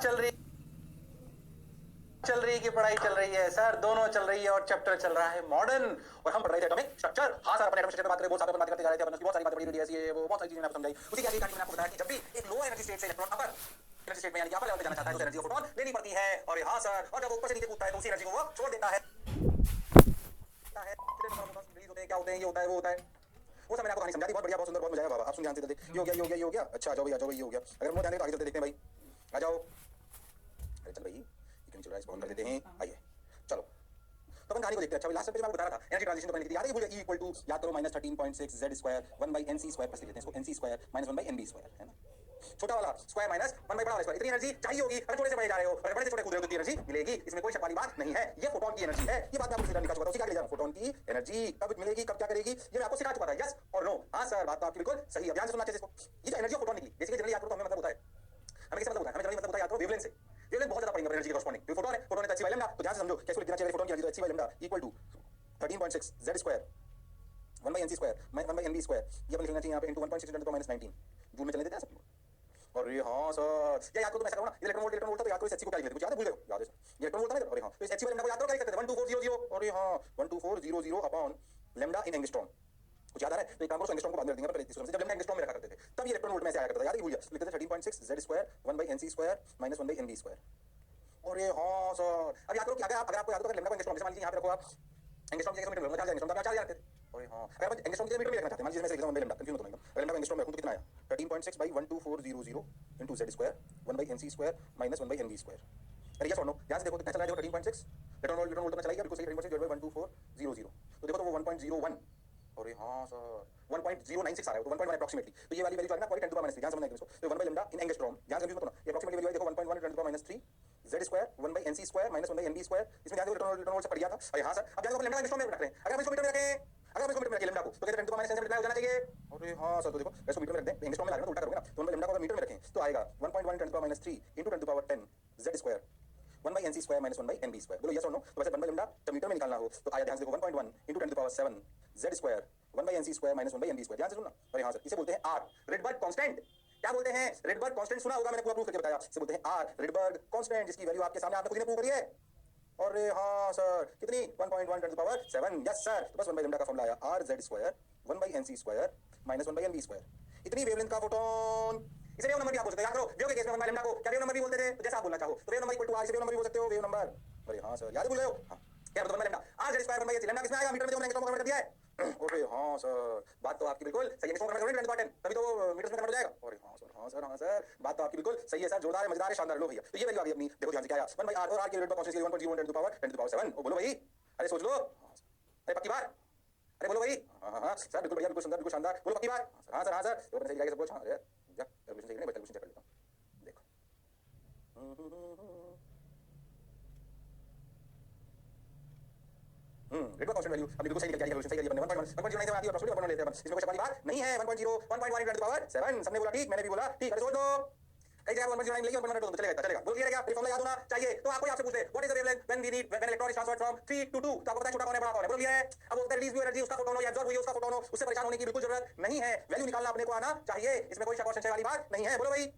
चल रही की पढ़ाई चल रही है सर, दोनों चल रही है और चैप्टर चल रहा है मॉडर्न। और हम पढ़ रहे थे एटॉमिक स्ट्रक्चर। हाँ सर, अपने एटॉमिक स्ट्रक्चर बात करें, बहुत सारे बातें करते जा रहे थे, अपन बहुत सारी बातें पढ़ी वीडियो ऐसी है, वो बहुत सारी चीजें आपको समझाई। उसी की आगे कहानी मैंने आपको बताया कि जब भी एक लो एनर्जी स्टेट से इलेक्ट्रॉन अपर एनर्जी स्टेट में यानी कि अपर लेवल पे जाना चाहता है तो एनर्जी को फोटोन लेनी पड़ती है। और हाँ सर, और जब ऊपर से नीचे कूदता है तो उसी एनर्जी को वो छोड़ देता है। क्या होते हैं, ये होता है, वो होता है। वो सब मैंने आपको कहानी समझा दी, बहुत बढ़िया, बहुत सुंदर, बहुत मजा आया बाबा। आप सुन ध्यान से, ये हो गया, ये हो गया, ये हो गया। अच्छा, आ जाओ भाई, आ जाओ भाई, ये हो गया। अगर मुझे ध्यान दे तो आगे चलते देखते हैं भाई। आ जाओ। अरे चल भाई, ये क्यों चल रहा है, इसको बंद कर देते हैं। आइए चलो, तो अपन कहानी को देखते हैं। अच्छा, लास्ट पेज में आपको बता रहा था एनर्जी ट्रांजिशन तो मैंने लिख दिया। याद है, भूल गए, E इक्वल टू याद करो -13.6 z square 1 by nc square plus लिख देते हैं इसको nc square -1 by nb square, है ना। छोटा वाला स्क्वायर माइनस 1 by बड़ा वाला स्क्वायर। इतनी एनर्जी चाहिए होगी अगर छोटे से बड़े जा रहे हो, अगर बड़े से छोटे कूद रहे हो तो इतनी एनर्जी मिलेगी, इसमें कोई शक वाली बात नहीं है। ये फोटोन की एनर्जी है, ये बात मैं आपको सीधा निकाल चुका था, सिखा के ले जा रहा हूं। फोटोन की एनर्जी कब मिलेगी, कब क्या करेगी, ये मैं आपको सिखा चुका था। यस और नो? हां सर, बात तो आपकी बिल्कुल सही है। ध्यान से सुनना चाहिए इसको। ये जो एनर्जी ऑफ फोटोन निकली, बेसिकली जनरली याद करो तो हमें मतलब होता है, हमें किससे मतलब होता है, हमें जनरली मतलब होता है याद करो वेवलेंथ से। वेवलेंथ बहुत ज्यादा पढ़ेंगे एनर्जी के कॉरस्पॉन्डिंग। तो फोटोन है, फोटोन है तो h/λ, तो ध्यान से समझो कैसे लिख देना चाहिए फोटोन की एनर्जी। तो h/λ equal to 13.6 z square 1 by nc square 1 by nb square, ये अपन लिखना चाहिए यहाँ पे इनटू 1.6 × 10⁻19 जूल में चलने देते हैं सब। अरे हाँ सर, ये याद करो, तुम ऐसा करो ना, इलेक्ट्रॉन वोल्ट तो याद करो इस एचसी को क्या लिख देते, कुछ याद है, भूल गए हो, याद है सर, ये इलेक्ट्रॉन वोल्ट था ना। अरे हाँ, तो इस एचसी वाले लैम्डा को याद करो क्या लिखते थे, 12400। अरे हाँ, 12400 अपॉन लैम्डा इन एंगस्ट्रॉम, कुछ याद आ रहा है? तो एक काम करो, एंगस्ट्रॉम को बाद में रख देंगे, पहले इसको जब लैम्डा एंगस्ट्रॉम में रखा करते थे तब ये इलेक्ट्रॉन वोल्ट में से आया करता था, याद है, भूल गया। लिखते थे 13.6 z square 1 by nc square -1 by nb square. अरे हाँ सर, अब याद करो कि अगर आपको याद हो तो लैम्डा को एंगस्ट्रॉम, जैसे मान लीजिए यहाँ पे रखो आप एंगस्ट्रॉम की जगह मीटर में, 4000 एंगस्ट्रॉम का 4000 थे। अरे हाँ, अगर आप एंगस्ट्रॉम की जगह मीटर में रखना चाहते हैं, मान लीजिए मैं से लिख रहा हूं लैम्डा, कंफ्यूज मत होना एकदम। अगर लैम्डा एंगस्ट्रॉम में रखूं तो कितना आया, 13.6 by 12400 into z square 1 by nc square -1 by nb square. अरे यस और नो? ध्यान से देखो, तो कितना चला है, देखो 13.6 इलेक्ट्रॉन वोल्ट में चला गया, बिल्कुल सही, 13.6 डिवाइड बाय 12400। तो देखो तो वो 1.01, अरे हाँ सर 1.096 आ रहा है, तो 1.1 अप्रॉक्सीमेटली। तो ये वाली वैल्यू जो है ना, 10⁻³ ध्यान समझना है इसको। तो 1 by लैम्डा इन एंगस्ट्रॉम, ध्यान से कंफ्यूज मत होना, ये अप्रॉक्सीमेटली वैल्यू है, देखो 1.1 × 10⁻³ z square 1 by nc square -1 by nb square. इसमें ध्यान दो, इलेक्ट्रॉन वोल्ट से पड़ गया था। अरे हाँ सर, अब ध्यान दो, लैम्डा एंगस्ट्रॉम में रख रहे हैं, अगर हम इसको मीटर में रखें, अगर हम इसको मीटर में रखें लैम्डा को, तो कहते हैं 10⁻10 से हो जाना चाहिए। अरे हाँ सर, तो देखो इसको मीटर में रख दें, एंगस्ट्रॉम में ला रहे हैं तो उल्टा करोगे ना, तो 1 by लैम्डा को अगर मीटर में रखें तो आएगा 1.1 × 10⁻³ into 10⁻10 z square 1 by nc square -1 by nb square. बोलो यस और नो? तो वैसे 1 by लैम्डा जब मीटर में निकालना हो तो आया, ध्यान से देखो, 1.1 into 10⁻7 z square 1 by nc square -1 by nb square. ध्यान से सुनना। अरे हाँ सर, इसे बोलते हैं आर, रिडबर्ग कांस्टेंट। क्या बोलते हैं? Rydberg constant. सुना होगा, मैंने पूरा प्रूफ करके बताया। इसे बोलते हैं आर, रिडबर्ग कांस्टेंट, जिसकी वैल्यू आपके सामने आपने खुद ही प्रूव करी है। अरे हाँ सर, कितनी, 1.1 × 7। यस सर, तो बस 1 by लैम्डा का फॉर्मूला आया R z square 1 by nc square -1 by nb square. इतनी वेवलेंथ का फोटोन, इसे वेव नंबर भी आप बोल सकते हो। याद करो, वेव के केस में 1 by लैम्डा को क्या वेव नंबर भी बोलते थे, तो जैसा आप बोलना चाहो, तो wave number equal to R, इसे वेव नंबर भी बोल सकते हो, वेव नंबर। अरे हाँ सर, याद भूल गए हो? हाँ, क्या मतलब 1 by lambda R z square 1 by nc, lambda किसमें आएगा, मीटर में, जो हमने एंगस्ट्रॉम में कन्वर्ट कर दिया है। अरे हाँ सर, बात तो आपकी बिल्कुल सही है, एंगस्ट्रॉम में कन्वर्ट करेंगे 10 तभी तो मीटर में कन्वर्ट हो जाएगा। अरे हाँ सर, हाँ सर, हाँ सर, बात तो आपकी बिल्कुल सही है सर, जोरदार है, मजेदार है, शानदार। लो भैया, तो ये वैल्यू आ गई अपनी, देखो ध्यान से क्या आया, 1 by r, और r की यूनिट पर कॉन्स्टेंट 1.01 × 10⁻7। ओ बोलो भाई, अरे सोच लो, अरे पक्की बात, अरे बोलो भाई। हाँ हाँ हाँ सर, बिल्कुल बढ़िया, बिल्कुल सुंदर, बिल्कुल शानदार, बोलो पक्की बात। हाँ सर, हाँ सर, तो सही जाएगा सब कुछ। हाँ यार, जा कैलकुलेशन सही नहीं, कैलकुलेशन चेक कर लेता हूँ, देखो। रिडबर्ग कांस्टेंट वैल्यू अपनी बिल्कुल सही निकल गई, कैलकुलेशन सही करी अपने। 1.09 आती है अप्रॉक्सीमेटली, 1 लेते हैं अपन, इसमें कोई शक वाली बात नहीं है। 1.0 1.1 × 10⁻7, सबने बोला ठीक, मैंने भी बोला ठीक। अरे सोच दो, कई जगह 1.09 लेगी, 1.1 तो चलेगा, चलेगा। बोल क्लियर है क्या? ये फॉर्मूला याद होना चाहिए। तो आपको आपसे पूछते, what is the wavelength when we need, when electron is transferred from 3 to 2, तो आपको पता है छोटा कौन है, बड़ा कौन है? बोल क्लियर है? अब वो रिलीज हुई एनर्जी, उसका फोटोन हो या एब्जॉर्ब हुई उसका फोटोन हो, उससे परेशान होने की बिल्कुल जरूरत नहीं है। वैल्यू निकालना अपने को आना चाहिए, इसमें कोई शक और संशय वाली बात नहीं है। बोलो भाई।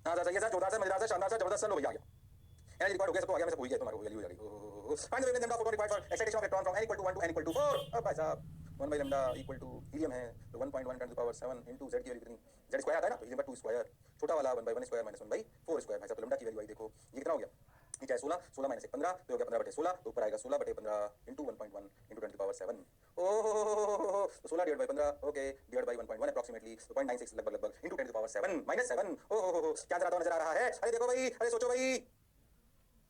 हाँ सर, सही है सर, जोरदार सर, मजेदार सर, शानदार सर, जबरदस्त सर। लो भैया आ गया, एनर्जी रिक्वायर्ड हो गया, सब तो आ गया, मैं सब भूल गया, तुम्हारे को वैल्यू आ गई। Find the wavelength of photon required for excitation of electron from n = 1 to n = 4। अब भाई साहब, 1 by lambda equal to helium है, तो 1.1 × 7 into z की वैल्यू कितनी, z स्क्वायर आता है ना, तो हीलियम का 2 स्क्वायर, छोटा वाला 1 by 1 स्क्वायर -1 by 4 स्क्वायर। भाई साहब, तो लैम्डा की वैल्यू आई, देखो ये कितना हो गया, नीचे है 16, 16 - 1 15, तो हो गया 15/16, तो ऊपर आएगा 16/15 into 1.1 into 10⁻7। ओह, तो 16 divide by 15, okay, divide by 1.1 approximately, तो 0.96 लगभग लगभग into 10⁻7 -7। ओह, क्या नजर आ रहा है? अरे देखो भाई, अरे सोचो भाई,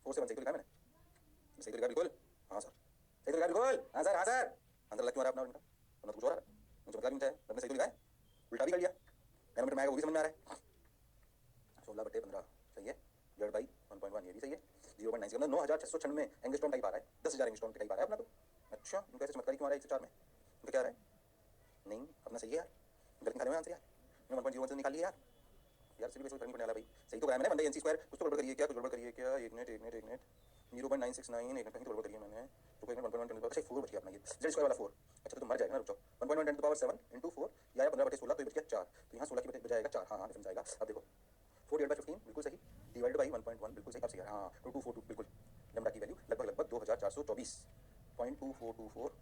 4 से 1 सही तो लिखा है मैंने, सही तो लिखा बिल्कुल। हाँ सर, सही तो लिखा बिल्कुल। हाँ सर, हाँ सर, अंदर लग क्यों आ रहा है अपना उनका, मतलब कुछ हो रहा है, मुझे मतलब नहीं है, मैंने सही तो लिखा है, उल्टा भी कर लिया, नैनोमीटर में आएगा वो भी समझ में आ रहा है। 16/15 सही है, डिवाइड बाई 1.1 ये भी सही है। 0.9 के अंदर 9696 एंगस्ट्रॉम टाइप आ रहा है, 10,000 एंगस्ट्रॉम के टाइप आ रहा है अपना तो। अच्छा, इनका ऐसे चमत्कारी क्यों आ रहा है 104 में, इनका क्या आ रहा है? नहीं, अपना सही है यार, गलत निकाले हुए आंसर यार, मैंने 1.01 से निकाल लिया यार। यार सिर्फ इसको करनी पड़ने वाला भाई, सही तो कराया मैंने, 1 by nc स्क्वायर, कुछ तो गड़बड़ करिए क्या, कुछ गड़बड़ करिए क्या, एक मिनट 0.969, एक मिनट कहीं तो गड़बड़ करिए मैंने, तो 1.1 10 अच्छा 4 बच गया अपना, ये z स्क्वायर वाला 4। अच्छा तो मर जाएगा ना, रुक जाओ, 1.1 10⁻7 into 4 या 15/16, तो ये बच गया 4, तो यहाँ 16 की बजाय आएगा 4। हाँ हाँ, समझ आएगा। अब देखो 4 डिवाइड बाय 15 बिल्कुल सही, डिवाइड बाय 1.1 बिल्कुल सही। अब सही है, हाँ 2242 बिल्कुल। लैम्डा की वैल्यू लगभग 2424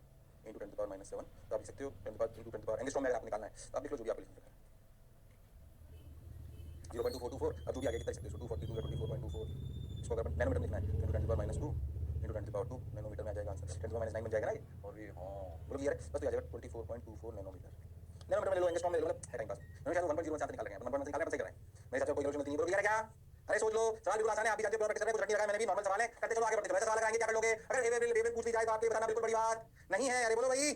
इंटू 10 पावर -7, तो आप लिख सकते हो 10 पावर इंटू 10 पावर एंगस्ट्रॉम में आपको निकालना है, तो आप लिख लो जो भी आप लिख सकते हैं 0.2424। अब जो भी आगे लिख सकते हो 242 या 24.24, इसको अगर नैनोमीटर में लिखना है तो into 10 power -2 into 10 power 2 nanometre में आ जाएगा आंसर। 10 पावर -9 बन जाएगा ना ये, और ये हाँ बोलो क्लियर है, बस तो आ जाएगा 24.24 नैनोमीटर। नैनोमीटर में ले लो, एंगस्ट्रॉम में ले लो, मतलब है टाइम पास। मैंने शायद 1.01 से आंसर निकाल रहे हैं, 1.1 से निकाल रहे हैं, सही कर रहे हैं। मेरे हिसाब से कोई गलती नहीं, बोलो क्लियर है क्या? अरे सोच लो, सवाल बिल्कुल आसान है, आप भी जानते हो, प्रैक्टिस कर रहे हो, कुछ रट नहीं लगाया मैंने भी, नॉर्मल सवाल है, करते चलो आगे बढ़ते चलो। ऐसा सवाल लगाएंगे क्या कर लोगे? अगर ए पूछ ली जाए तो आपके बताना बिल्कुल बड़ी बात नहीं है। अरे बोलो भाई,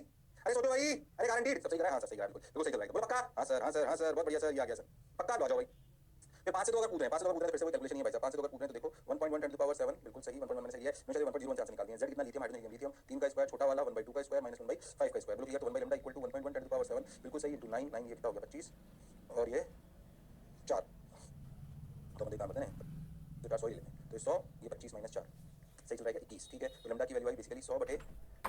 अरे सोचो भाई, अरे गारंटीड सब सही कर रहा है, हाँ सर सही कर रहा है, बिल्कुल सही कर रहा है, बोलो पक्का? हाँ सर हाँ सर हाँ सर, बहुत बढ़िया सर, ये आ गया सर, पक्का आ जाओ भाई। फिर 5 से 2 अगर पूछ रहे हैं, 5 से 2 अगर पूछ रहे हैं, फिर से कोई कैलकुलेशन नहीं है भाई साहब। 5 से 2 अगर पूछ रहे हैं तो देखो 1.1 10 to the power 7 बिल्कुल सही, 1.1 मैंने सही है, मैंने 1.01 से आंसर निकाल दिया। Z कितना लिथियम हाइड्रोजन लिथियम 3 का स्क्वायर छोटा वाला 1/2 का स्क्वायर -1/5 का स्क्वायर, बोलो क्लियर। तो 1 lambda equal to 1.1 10 to the power 7 बिल्कुल सही, इंटू 9 9 ये कितना हो गया 25 और ये 4, तो हम काम करते हैं तो 4 सॉरी लेते हैं, तो 100 ये 25 - 4 सही चल रहा है 21, ठीक है। तो लैम्डा की वैल्यू आई बेसिकली 100 बटे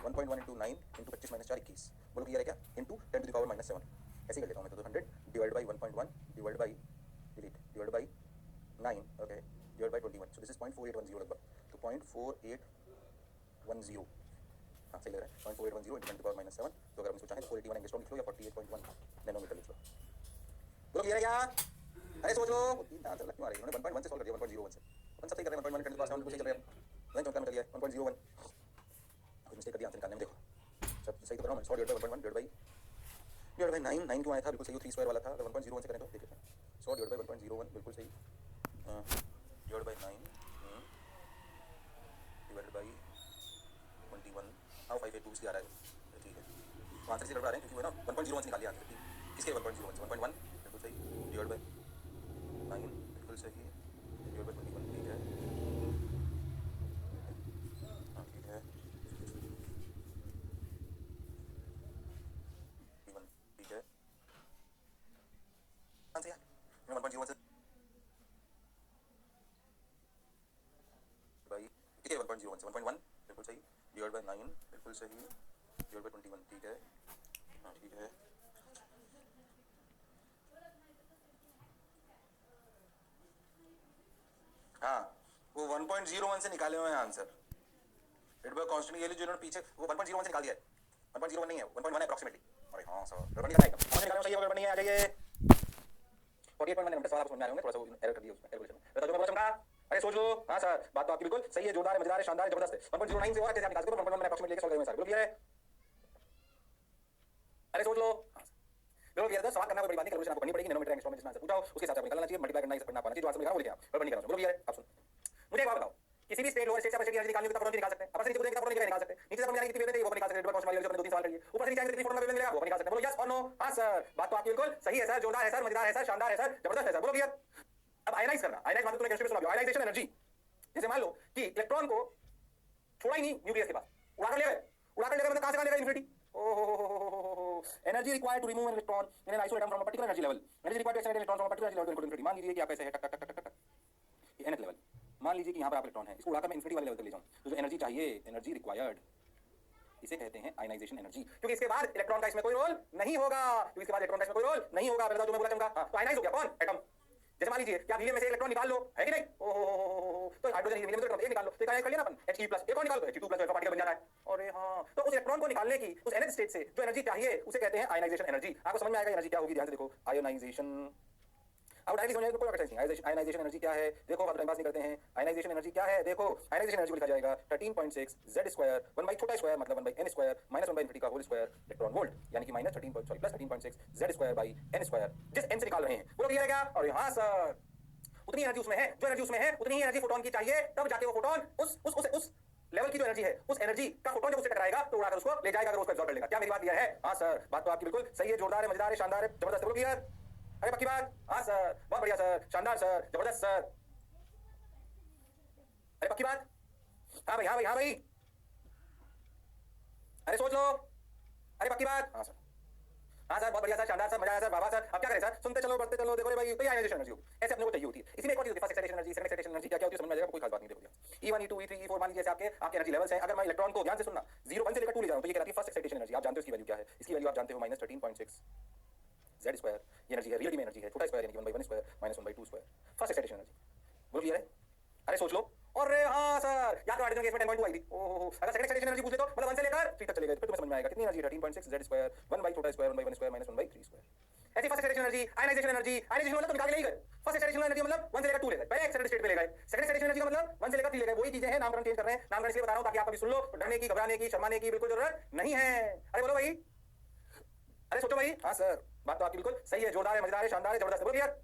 1.1 इंटू 9 इंटू 25 - 4 21, बोलो क्लियर है क्या? इंटू 10 to the power -7 ऐसे कर लेता हूँ मैं, तो 100 divide by 1.1 divide by divide by 9 okay divide by 21, so this is 0.4810 लगभग, तो 0.4810 हाँ सही लग रहा है 0.4810 इंटू 10 to the power -7, तो अगर हम इसको चाहें तो 481 एंगस्ट्रॉम लिख लो या 48.1 नैनोमीटर लिख लो, बोलो क्लियर है क्या? अरे सोच लो, आंसर लग क्यों आ रही है? उन्होंने 1.1 से सॉल्व कर दिया, 1.01 से अपन सब सही कर रहे हैं, 1.1 10 to the power 7 बिल्कुल सही चल रहा है। मैंने चौका में कर लिया 1.01, कुछ मिस्टेक कर दिया आंसर निकालने में, देखो सब सही तो कर रहा हूँ मैं। 100 डिवाइड बाई 1.1 डिवाइड बाई 9 9 क्यों आया था? बिल्कुल सही, 3 स्क्वायर वाला था, अगर 1.01 से करें तो देख लेते हैं। 100 डिवाइड बाई 1.01 बिल्कुल सही, divide by 9 divide by 21 how 582 इसलिए आ रहा है, ठीक है। तो आंसर से लड़ रहे हैं क्योंकि वो ना 1.01 से निकाल लिया आंसर, किसके 1.01 से 1.1 बिल्कुल सही, डिवाइड बाई 9 बिल्कुल सही, डिवाइड बाई 21 ठीक है, हाँ ठीक है, 21 ठीक है, आंसर यार 1.01 से बाई ठीक है 1.01 से 1.1 बिल्कुल सही, डिवाइड बाई 9 बिल्कुल सही, डिवाइड बाई 21 ठीक है, हाँ ठीक है, हाँ वो 1.01 से निकाले हुए हैं आंसर। रेडबर्ग कांस्टेंट ये जो इन्होंने पीछे वो 1.01 से निकाल दिया है, 1.01 नहीं है, 1.1 है अप्रॉक्सीमेटली। अरे हाँ सर गड़बड़ नहीं करना, समझ निकालना चाहिए, गड़बड़ नहीं है, आ जाइए 48.1 नंबर सवाल आप समझ में आ रहे होंगे, थोड़ा सा एरर कर दिया उसमें कैलकुलेशन में, बता दो मैं बोला चमका। अरे सोच लो, हाँ सर बात तो आपकी बिल्कुल सही है, जोरदार है, मजेदार है, शानदार है, जबरदस्त है। 1.09 से और कैसे आप निकाल सकते हो? 1.1 मैंने अप्रॉक्सीमेटली लेके सॉल्व कर दिया सर, बिल्कुल क्लियर है। अरे सोच लो, बिल्कुल क्लियर है, सवाल करना कोई बड़ी बात नहीं, कैलकुलेशन आपको करनी पड़ेगी, नैनोमीटर एंगस्ट्रॉम में जितना आंसर पूछा हो उसके हिसाब से आपको निकालना चाहिए, मल्टीप्लाई करना पढ़ना पाना चाहिए, जो आंसर लिखा वो लिखा, गड़बड़ नहीं करना। बोलो क्लियर है? आप सुन मुझे एक बात बताओ, किसी भी स्टेट लोअर स्टेट से अपनी एनर्जी निकालनी हो तो फोटोन निकाल सकते हैं, अपन से नीचे कितना फोटोन निकाल सकते हैं, नीचे से अपन जाएंगे कितनी वेव है वो निकाल सकते हैं, रेडबर्ग कांस्टेंट वाली जो अपने 2-3 सवाल करिए, ऊपर से नीचे आएंगे कितनी फोटोन वेव मिलेगा वो निकाल सकते हैं। बोलो यस और नो? हां सर बात तो आपकी बिल्कुल सही है सर, जोरदार है सर, मजेदार है सर, शानदार है सर, जबरदस्त है सर, बोलो क्लियर। अब आयनाइज करना, आयनाइज मतलब तुमने केमिस्ट्री में सुना होगा आयनाइजेशन एनर्जी। जैसे मान लो कि इलेक्ट्रॉन को छोड़ा ही नहीं न्यूक्लियस के पास, उड़ाकर ले गए, उड़ाकर ले गए मतलब कहां से कहां ले गए? Infinity. Energy required to remove an electron in an isolate atom from a particular energy level, energy required to extend an electron from a particular energy level to infinity. मान लीजिए कि आप ऐसे है टक टक टक टक टक ये nth लेवल, मान लीजिए कि यहाँ पर आप इलेक्ट्रॉन है, इसको उड़ाकर मैं इन्फिनिटी वाले लेवल तक ले जाऊँ, तो जो एनर्जी चाहिए, एनर्जी रिक्वायर्ड, इसे कहते हैं आयनाइजेशन एनर्जी, क्योंकि इसके बाद इलेक्ट्रॉन का इसमें कोई रोल नहीं होगा, क्योंकि इसके बाद इलेक्ट्रॉन का इसमें कोई रोल नहीं होगा। पहले जो मैं बोला चमका, तो आयनाइज हो गया कौन? एटम। जैसे मान लीजिए कि आप हीलियम में से इलेक्ट्रॉन निकाल लो, है कि नहीं? तो हाइड्रोजन हीलियम में तो एक निकाल लो, तो एक कर लिया ना अपन, He+, एक और निकाल लो, He2+ अल्फा पार्टिकल बन जाता है। अरे हाँ, तो उस इलेक्ट्रॉन को निकालने की उस nth स्टेट से जो एनर्जी चाहिए उसे कहते हैं आयनाइजेशन एनर्जी। आपको समझ में आएगा एनर्जी क्या होगी, ध्यान से देखो, आयोनाइजेशन। अब डायरेक्टली समझने कोई बात नहीं, आयनाइजेशन एनर्जी क्या है देखो, आप टाइम पास नहीं करते हैं। आयनाइजेशन एनर्जी क्या है देखो, आयनाइजेशन एनर्जी को लिखा जाएगा 13.6 Z² 1 छोटा स्क्वायर मतलब 1/n स्क्वायर -1 बाय इन्फिनिटी का होल स्क्वायर इलेक्ट्रॉन वोल्ट, यानी कि +13.6 Z² बाई n स्क्वायर, जिस n से निकाल रहे हैं। बोलो क्लियर है क्या? और हाँ सर उतनी एनर्जी उसमें है, जो एनर्जी उसमें है उतनी ही एनर्जी फोटोन की चाहिए, तब जाके वो फोटोन उस लेवल की जो एनर्जी है, उस एनर्जी का फोटोन जब उससे टकराएगा तो उड़ाकर उसको ले जाएगा, अगर उसको एब्जॉर्ब कर लेगा। क्या मेरी बात क्लियर है? हाँ सर बात तो आपकी बिल्कुल सही है, जोरदार है, मजेदार है, शानदार है, जबरदस्त है। बोलो क्लियर? अरे पक्की बात? हाँ सर बहुत बढ़िया सर, शानदार सर, जबरदस्त सर। अरे पक्की बात? हाँ भाई हाँ भाई हाँ भाई, अरे सोच लो, अरे पक्की बात? हाँ सर हाँ सर बहुत बढ़िया सर, शानदार सर, मजा आया सर, बाबा सर। अब क्या करें सर? सुनते चलो बढ़ते चलो, देखो रे भाई, तो ये आयनाइजेशन एनर्जी होगी, ऐसे अपने को चाहिए होती है। इसमें एक और चीज होती है, first excitation energy, second excitation energy, क्या क्या होती है समझ में आ जाएगा, कोई खास बात नहीं। देखो E1 E2 E3 E4 मान लीजिए जैसे आपके एनर्जी लेवल्स हैं, अगर मैं इलेक्ट्रॉन को ध्यान से सुनना 0 1 से लेकर 2 ले जा रहा हूं, तो ये कहलाती है फर्स्ट एक्साइटेशन एनर्जी। आप जानते हो इसकी वैल्यू क्या है? इसकी वैल्यू आप जानते हो -13.6 Z², ये एनर्जी है, रियल में एनर्जी है, छोटा स्क्वायर यानी कि 1/1 स्क्वायर -1/2 स्क्वायर। फर्स्ट सोच लो। और हाँ सर, याद करो हाइड्रोजन गैस में 10.2 आई थी। ओहो, अगर सेकंड एक्साइटेशन एनर्जी पूछ ले तो मतलब 1 से लेकर 3 तक चले गए, फिर तुम्हें समझ में आएगा कितनी एनर्जी 13.6 z स्क्वायर 1 बाई छोटा square 1 by 1 square minus 1 by 3 square. ऐसी first excitation energy, ionization energy, ionization मतलब तो निकाल के नहीं गए। फर्स्ट एक्साइटेशन एनर्जी मतलब 1 से लेकर 2 ले गए, पहले एक्साइटेड स्टेट पे ले गए। सेकंड एक्साइटेशन एनर्जी का मतलब 1 से लेकर 3 ले गए। वही चीजें हैं, नामकरण चेंज कर रहे हैं। नामकरण इसलिए बता रहा हूं ताकि आप कभी सुन लो, डरने की, घबराने की, शर्माने की बिल्कुल जरूरत नहीं है। अरे बोलो भाई, अरे सोचो भाई। हाँ सर, बात तो आपकी बिल्कुल सही है, जोरदार है, मजेदार है, शानदार है, जबरदस्त है। बोलो क्लियर?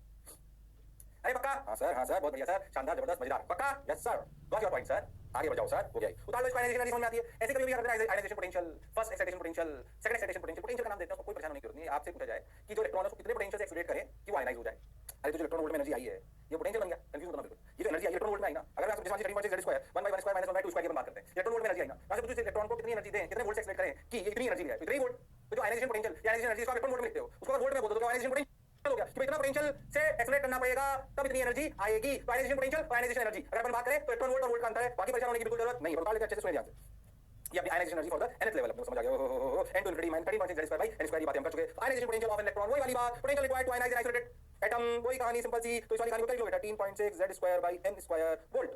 अरे पक्का? हाँ सर, बहुत बढ़िया सर, शानदार, जबरदस्त, मजेदार। पक्का? Yes sir, got your point sir. आगे बढ़ जाओ सर, हो गया। उतार लो इसको, आयनाइजेशन एनर्जी समझ में आती है। ऐसे कभी भी याद रखना, ionisation potential, first excitation potential, second excitation potential. Potential का नाम देते हैं, कोई परेशान होने की जरूरत नहीं है। आपसे पूछा जाए कि जो इलेक्ट्रॉन है उसको कितने पोटेंशियल से एक्सीलरेट करें कि वो आयनाइज हो जाए। अरे तो जो इलेक्ट्रॉन वोल्ट में एनर्जी आई है, ये पोटेंशियल बन गया। कंफ्यूज मत होना बिल्कुल। ये जो एनर्जी आई इलेक्ट्रॉन वोल्ट में आई ना, अगर आप जैसे 13.6 z square 1 by 1 square minus 1 by 2 square की बात करते हैं, इलेक्ट्रॉन वोल्ट में एनर्जी आई ना, वैसे पूछो इलेक्ट्रॉन को कितनी एनर्जी दें, कितने वोल्ट से एक्सीलरेट करें कि ये इतनी एनर्जी है, इतनी वोल्ट। तो जो आयनाइजेशन पोटेंशियल, आयनाइजेशन एनर्जी इसको इलेक्ट्रॉन वोल्ट में लिखते हो, उसको अगर वोल्ट में बोल दो तो आयनाइजेशन पोटेंशियल हो गया कि इतना पोटेंशियल से एक्सीलरेट करना पड़ेगा तब इतनी एनर्जी आएगी। तो आयनाइजेशन पोटेंशियल और आयनाइजेशन एनर्जी अगर अपन बात करें तो इलेक्ट्रॉन वोल्ट और वोल्ट का अंतर है, बाकी परेशान होने की बिल्कुल जरूरत नहीं है। बता लेते अच्छे से, सुनिए ध्यान से। ये अपनी ionisation energy for the nth level, अपने समझ आ गया। n to infinity minus 13.6 z square by n square, ये बातें हम कर चुके हैं। आयनाइजेशन पोटेंशियल ऑफ इलेक्ट्रॉन, वही वाली बात, potential required to ionise an isolated atom, वही कहानी सिंपल सी। तो इस वाली कहानी को कर लो बेटा, 13.6 z square by n square volt.